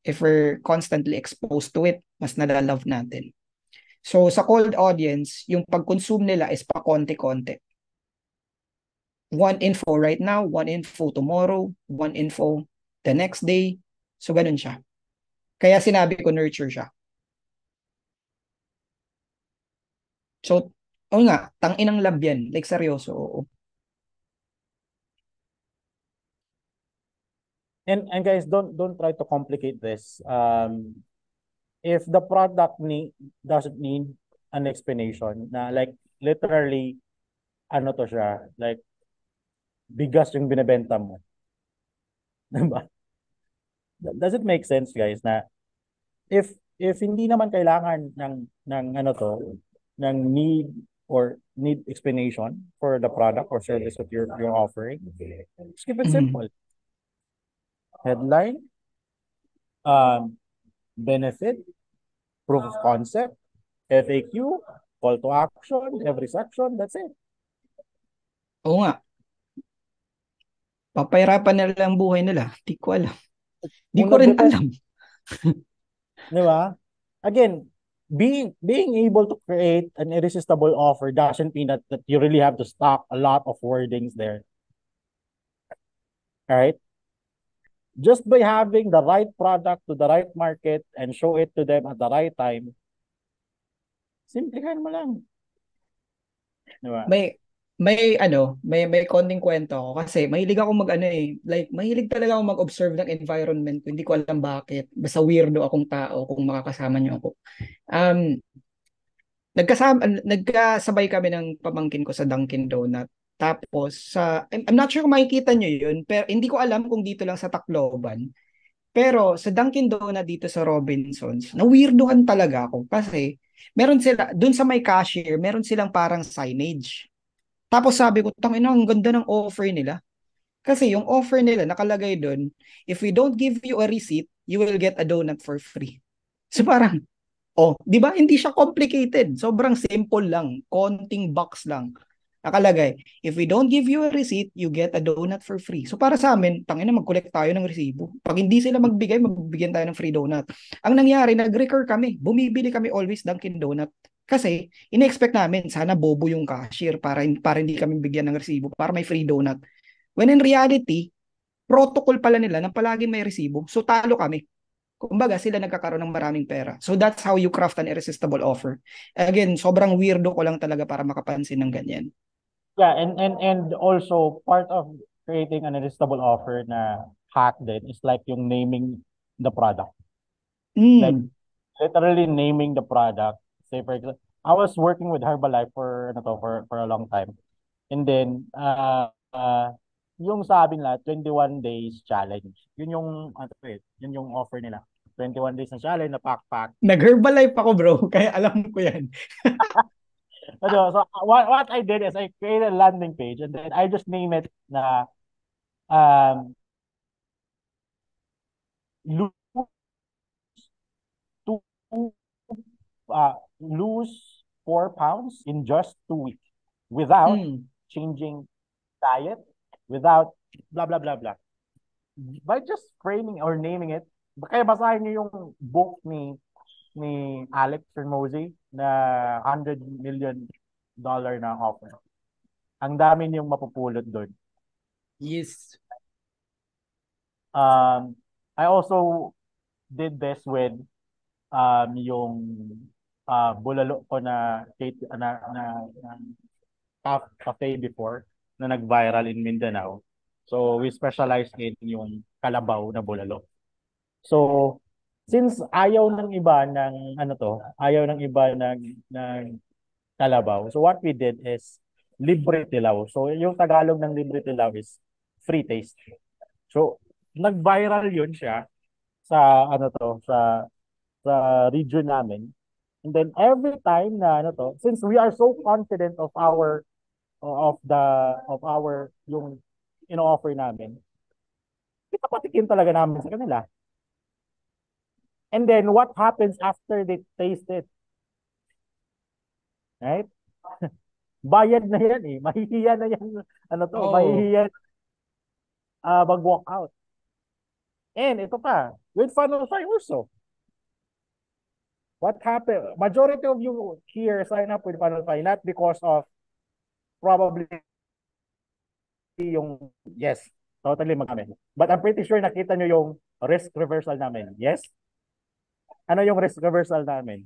Speaker 1: If we're constantly exposed to it, mas nala-love natin. So sa cold audience, yung pag-consume nila is pa konti-konti. One info right now, one info tomorrow, one info the next day. So ganun siya. Kaya sinabi ko nurture siya. So, oo nga, tang-inang love yan. Like seryoso, oo.
Speaker 2: And guys, don't try to complicate this. If the product doesn't need an explanation, na like literally ano to siya, like bigas yung binebenta mo. Diba? Does it make sense, guys, na if hindi naman kailangan ng ano to, ng need explanation for the product or service that you're offering, just keep it
Speaker 1: Mm.
Speaker 2: simple. Headline, benefit, proof of concept, FAQ, call to action, every section, that's it.
Speaker 1: Oo nga, papahirapan nila ang buhay nila. Di ko alam. Di
Speaker 2: Kung
Speaker 1: ko rin
Speaker 2: nagdepende,
Speaker 1: alam.
Speaker 2: di ba? Again, being able to create an irresistible offer doesn't mean that you really have to stock a lot of wordings there. All right? Just by having the right product to the right market and show it to them at the right time, simplihan mo lang. Di ba?
Speaker 1: May konting kwento ako kasi mahilig ako mag ano eh, like mahilig talaga ako mag-observe ng environment ko. Hindi ko alam bakit. Basta weirdo akong tao kung makakasama niyo ako. Um, nagkasabay kami ng pamangkin ko sa Dunkin Donut. Tapos I'm not sure kung makikita niyo yun, pero hindi ko alam kung dito lang sa Tacloban. Pero sa Dunkin Donut dito sa Robinsons, na-weirdohan talaga ako kasi meron sila, dun sa may cashier, meron silang parang signage. Tapos sabi ko, tangina, ang ganda ng offer nila. Kasi yung offer nila nakalagay doon, if we don't give you a receipt, you will get a donut for free. So parang, oh, di ba? Hindi siya complicated. Sobrang simple lang. Konting box lang. Nakalagay, if we don't give you a receipt, you get a donut for free. So para sa amin, tangina, mag-collect tayo ng resibo. Pag hindi sila magbigay, magbibigyan tayo ng free donut. Ang nangyari, nag-recur kami. Bumibili kami always Dunkin Donut. Kasi, ina-expect namin, sana bobo yung cashier para hindi kami bigyan ng resibo, para may free donut. When in reality, protocol pala nila na palaging may resibo. So talo kami. Kumbaga, sila nagkakaroon ng maraming pera. So that's how you craft an irresistible offer. Again, sobrang weirdo ko lang talaga para makapansin ng ganyan.
Speaker 2: Yeah, and also part of creating an irresistible offer na hack din is like yung naming the product. Like
Speaker 1: Mm.
Speaker 2: literally naming the product. Say for example, I was working with Herbalife for ano to, for a long time. And then yung sabi nila 21 days challenge. Yun yung ano eh, yun yung offer nila. 21 days na challenge na pack.
Speaker 1: Nag-Herbalife ako bro, kaya alam ko yan.
Speaker 2: So what I did is I created a landing page and then I just name it na um lose two lose 4 pounds in just 2 weeks. without
Speaker 1: Mm.
Speaker 2: changing diet, without blah, blah, blah, blah. By just framing or naming it, kaya basahin niyo yung book ni Alex Hormozy na $100 million na offer. Ang dami niyong mapupulot doon.
Speaker 1: Yes.
Speaker 2: I also did this with yung bulalo ko na cafe before na nag-viral in Mindanao. So we specialize in yung kalabaw na bulalo. So since ayaw ng iba ng ayaw ng iba ng kalabaw. So what we did is libre tilaw. So yung Tagalog ng libre tilaw is free taste. So nag-viral yun siya sa sa region namin. And then every time na since we are so confident of our yung ino-offer namin, pinapatikim talaga namin sa kanila. And then what happens after they taste it? Right? Bayad na yan eh. Mahihiya na yan. Mahihiya mag-walk out. And ito pa, with Funnel Fry also. What happened? Majority of you here sign up with Funnel Fry not because of probably yung yes, totally mag-amin. But I'm pretty sure nakita nyo yung risk reversal namin. Yes? Ano yung risk reversal namin?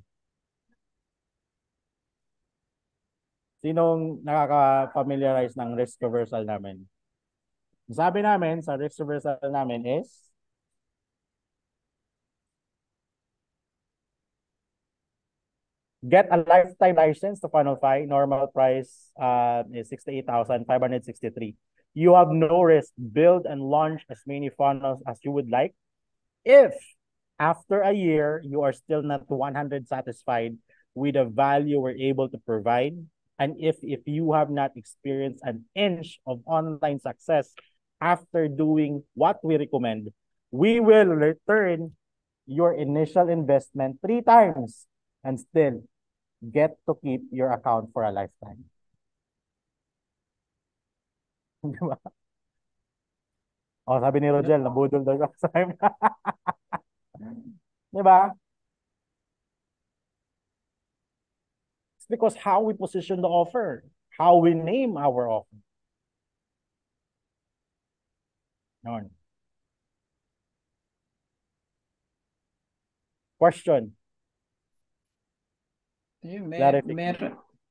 Speaker 2: Sinong nakaka-familiarize ng risk reversal namin? Sabi namin sa risk reversal namin is get a lifetime license to Funnelfy. Normal price is 68,563. You have no risk. Build and launch as many funnels as you would like. If after a year you are still not 100 satisfied with the value we're able to provide, and if you have not experienced an inch of online success after doing what we recommend, we will return your initial investment 3 times and still get to keep your account for a lifetime. Diba? Oh, sabi ni Rogel, nabudol daw sa time. Diba? It's because how we position the offer, how we name our offer. Yun. Question.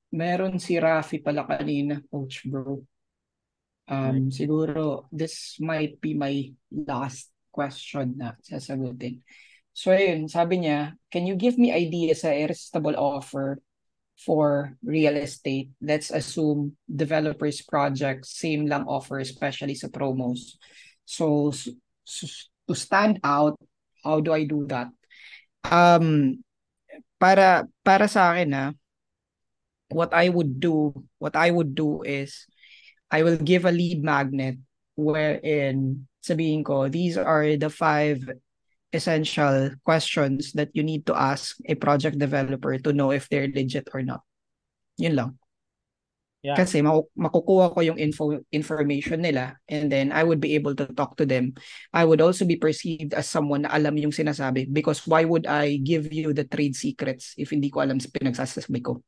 Speaker 1: Meron si Rafi pala kanina, Coach Bro. Siguro this might be my last question na sasagutin. So ayun, sabi niya, can you give me ideas sa irresistible offer for real estate? Let's assume developers projects, same lang offer, especially sa promos. So to stand out, how do I do that? Para sa akin what I would do is I will give a lead magnet wherein sabihin ko, these are the 5 essential questions that you need to ask a project developer to know if they're legit or not. Yun lang.
Speaker 2: Yeah.
Speaker 1: Kasi makukuha ko yung information nila and then I would be able to talk to them. I would also be perceived as someone na alam yung sinasabi because why would I give you the trade secrets if hindi ko alam pinagsasabi ko?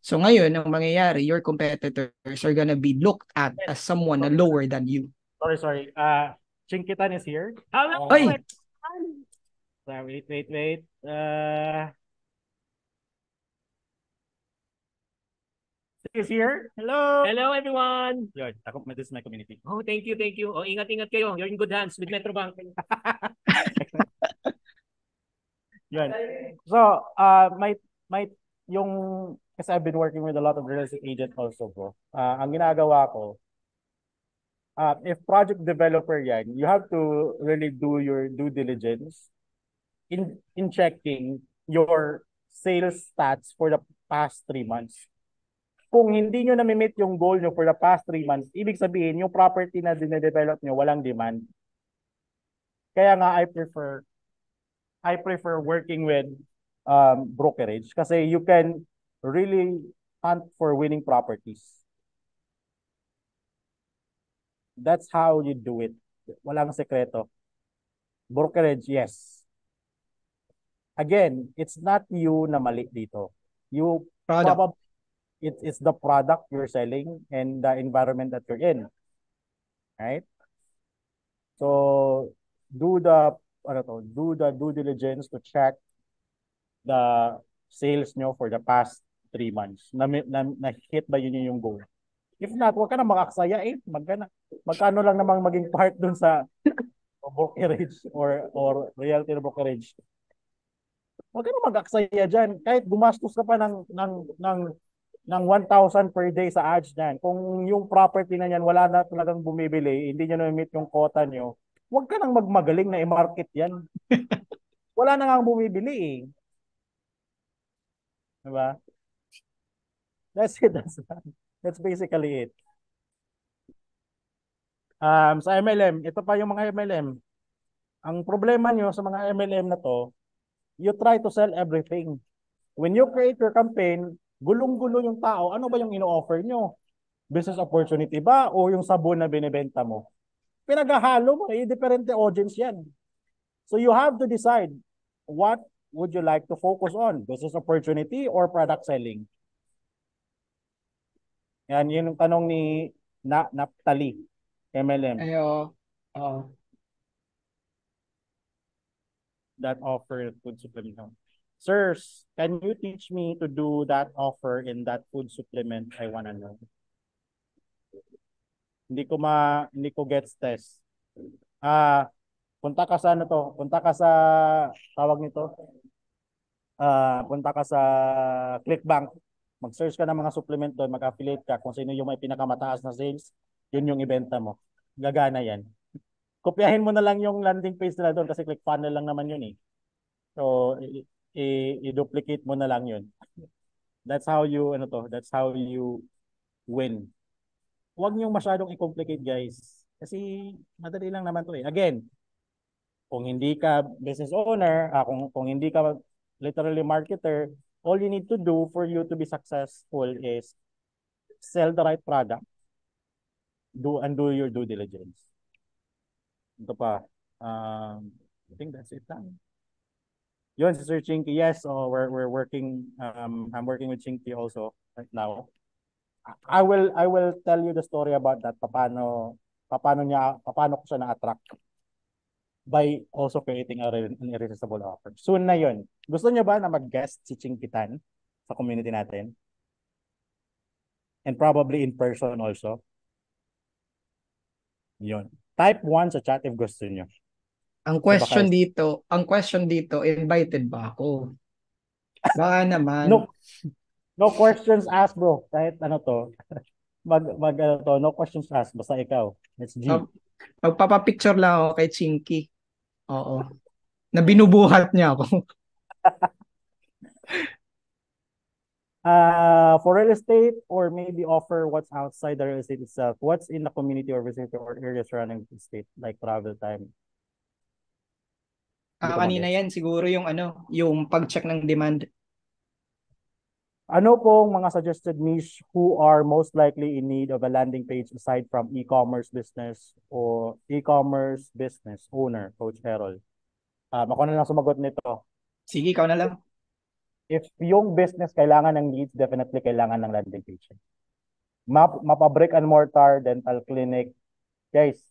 Speaker 1: So ngayon, ang mangyayari, your competitors are gonna be looked at as someone na lower than you.
Speaker 2: Sorry. Chinkitan is here.
Speaker 1: Ay!
Speaker 2: Wait. Is here. Hello.
Speaker 3: Hello, everyone.
Speaker 2: Yun, this is my community.
Speaker 3: Oh, thank you. Oh, ingat kayo. You're in good hands with Metrobank.
Speaker 2: Yun. So, yung kasi I've been working with a lot of real estate agents also, bro. Ang ginagawa ko, if project developer yan, you have to really do your due diligence in checking your sales stats for the past 3 months. Kung hindi nyo na-meet yung goal nyo for the past 3 months, ibig sabihin, yung property na dinedevelop nyo, walang demand. Kaya nga, I prefer working with brokerage kasi you can really hunt for winning properties. That's how you do it. Walang sekreto. Brokerage, yes. Again, it's not you na mali dito. You
Speaker 1: Product.
Speaker 2: probably it's the product you're selling and the environment that you're in. Right? So do the do the due diligence to check the sales nyo for the past 3 months. Na-hit ba yun yung goal? If not, huwag ka na makaksaya eh. Magkano lang namang maging part dun sa brokerage or realty brokerage. Huwag ka na mag-aksaya dyan. Kahit gumastos ka pa ng 1,000 per day sa ads niyan. Kung yung property na yan, wala na talagang bumibili, hindi nyo na-meet yung quota nyo, huwag ka nang magmagaling na i-market yan. Wala na nga bumibili eh. Diba? That's it. That's basically it. Sa MLM, ito pa yung mga MLM. Ang problema nyo sa mga MLM na to, you try to sell everything. When you create your campaign, gulong-gulo yung tao, ano ba yung ino-offer nyo? Business opportunity ba o yung sabon na binibenta mo? Pinaghahalo mo, different audience yan. So you have to decide what would you like to focus on? Business opportunity or product selling? Yan, yun yung tanong ni Naptali, MLM.
Speaker 1: Ayo.
Speaker 2: That offer food supplement. Sirs, can you teach me to do that offer in that food supplement? I wanna know. Hindi ko gets test. Punta ka sa punta ka sa tawag nito. Punta ka sa ClickBank. Mag-search ka ng mga supplement doon, mag-affiliate ka kung sino yung may pinakamataas na sales, yun yung ibenta mo. Gagana yan. Kopyahin mo na lang yung landing page nila doon kasi ClickFunnels lang naman yun eh. So, i-duplicate mo na lang yun. That's how you, that's how you win. Huwag niyong masyadong i-complicate, guys. Kasi madali lang naman to eh. Again, kung hindi ka business owner, kung hindi ka literally marketer, all you need to do for you to be successful is sell the right product. Do your due diligence. Ito pa. I think that's it. Yun, si Sir Chinky, yes, we're working, I'm working with Chinky also right now. I will tell you the story about that, paano ko siya na-attract by also creating an irresistible offer. Soon na yun. Gusto niyo ba na mag-guest si Chinky Tan sa community natin? And probably in person also. Yun. Type 1 sa chat if gusto niyo.
Speaker 1: Ang question dito, invited ba ako? Baka naman.
Speaker 2: No questions asked, bro. Kahit ano to. No questions asked. Basta ikaw. It's G.
Speaker 1: Magpapapicture lang ako kay Chinky. Oo. Na binubuhat niya ako.
Speaker 2: For real estate or maybe offer what's outside the real estate itself. What's in the community or vicinity or area surrounding the state, like travel time?
Speaker 1: Kanina yan, siguro yung yung pag-check ng demand.
Speaker 2: Ano pong mga suggested niche who are most likely in need of a landing page aside from e-commerce business or e-commerce business owner, Coach Harold? Ako na lang sumagot nito.
Speaker 1: Sige, ikaw na lang.
Speaker 2: If yung business kailangan ng leads, definitely kailangan ng landing page. Mapa brick and mortar, dental clinic. Guys,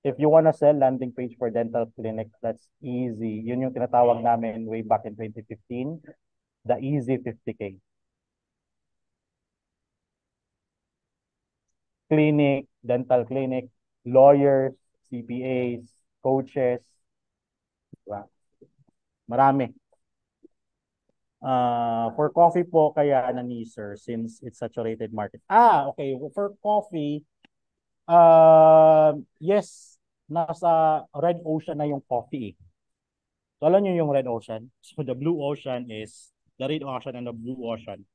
Speaker 2: if you wanna sell landing page for dental clinic, that's easy. Yun yung tinatawag namin way back in 2015, the easy 50K. Clinic, dental clinic, lawyers, CPAs, coaches. Diba? Marami. For coffee po, kaya ni sir, since it's saturated market. Okay. For coffee, yes, nasa red ocean na yung coffee. So, alam nyo yung red ocean? So, the blue ocean is the red ocean and the blue ocean.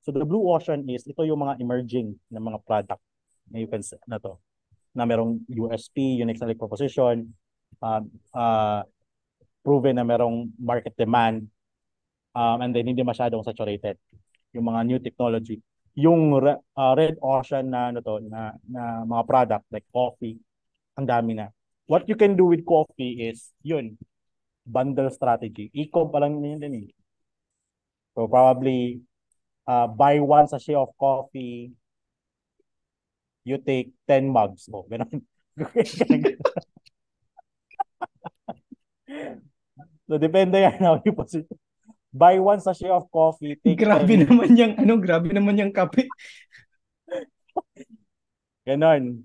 Speaker 2: So, the blue ocean is, ito yung mga emerging na mga product na you can na to. Na merong USP, unique selling proposition, proven na merong market demand, and then hindi masyadong saturated. Yung mga new technology. yung red ocean na ano to na mga product like coffee, ang dami na. What you can do with coffee is yun, bundle strategy. E-com pa lang yun din eh. So probably buy one sachet of coffee, you take 10 mugs. Oh, ganun. So depende yan how you position. Buy one sachet of coffee, take
Speaker 1: Grabe
Speaker 2: 10.
Speaker 1: naman yung grabe naman yung kape.
Speaker 2: Ganon.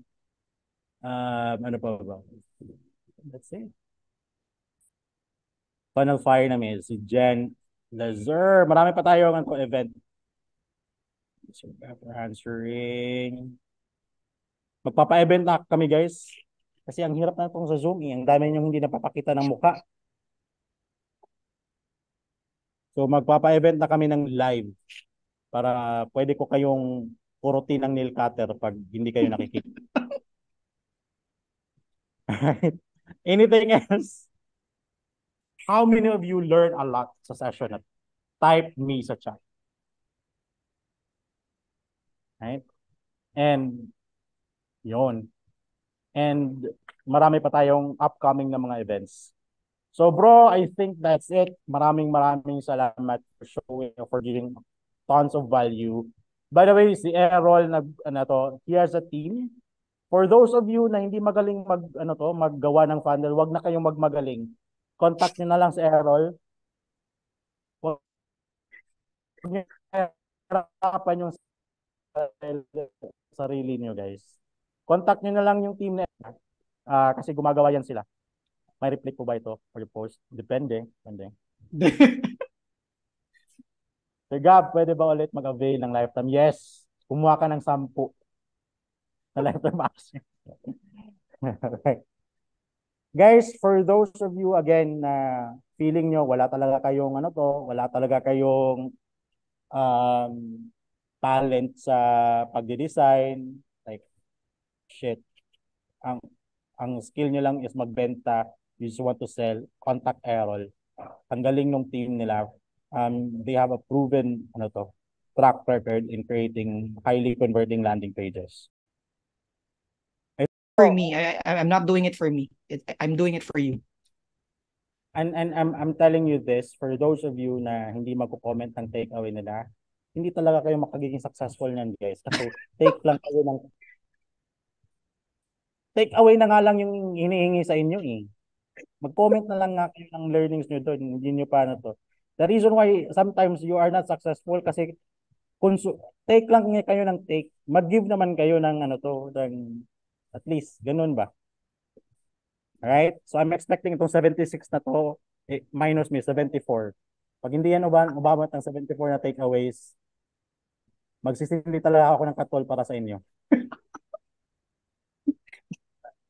Speaker 2: Ano pa ba? That's it. Funnel fire namin si Jen Lazar. Marami pa tayo ng event. So, after answering. Magpapa-event na kami guys. Kasi ang hirap na itong sa Zoom eh. Ang dami nyo hindi napapakita ng mukha. So magpapa-event na kami ng live para pwede ko kayong purutin ng nail cutter pag hindi kayo nakikita. Anything else? How many of you learn a lot sa session na type me sa chat? Right? And yon. And marami pa tayong upcoming na mga events. So bro, I think that's it. Maraming salamat for showing, for giving tons of value. By the way, si Errol he has a team. For those of you na hindi magaling maggawa ng funnel, wag na kayong magmagaling. Contact niyo na lang si Errol. Huwag niyo hirapan yung sarili niyo, guys. Contact niyo na lang yung team na kasi gumagawa yan sila. May reply po ba ito for your post? Depende. Sir Gab, pwede ba ulit mag-avail ng lifetime? Yes. Kumuha ka ng 10 na lifetime access. Right. Guys, for those of you again na feeling nyo wala talaga kayong talent sa pagde-design, like shit. Ang skill nyo lang is magbenta, you just want to sell, contact Errol. Ang galing ng team nila. They have a proven track record in creating highly converting landing pages.
Speaker 1: For me, I'm not doing it for me. I'm doing it for you.
Speaker 2: And I'm telling you this, for those of you na hindi magko-comment ng takeaway nila, hindi talaga kayo makagiging successful niyan, guys. Kasi takeaway na nga lang yung hinihingi sa inyo eh. Mag-comment na lang nga kayo ng learnings nyo doon. Hindi nyo pa The reason why sometimes you are not successful kasi take lang kayo ng take. Mag-give naman kayo ng ng at least. Ganun ba? Alright? So I'm expecting itong 76 na to, minus me, 74. Pag hindi yan umabot ng 74 na takeaways, magsisindi talaga ako ng katol para sa inyo.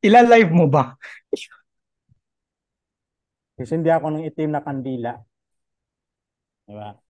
Speaker 1: Ila-live mo ba?
Speaker 2: Sisindi ako ng itim na kandila. Diba?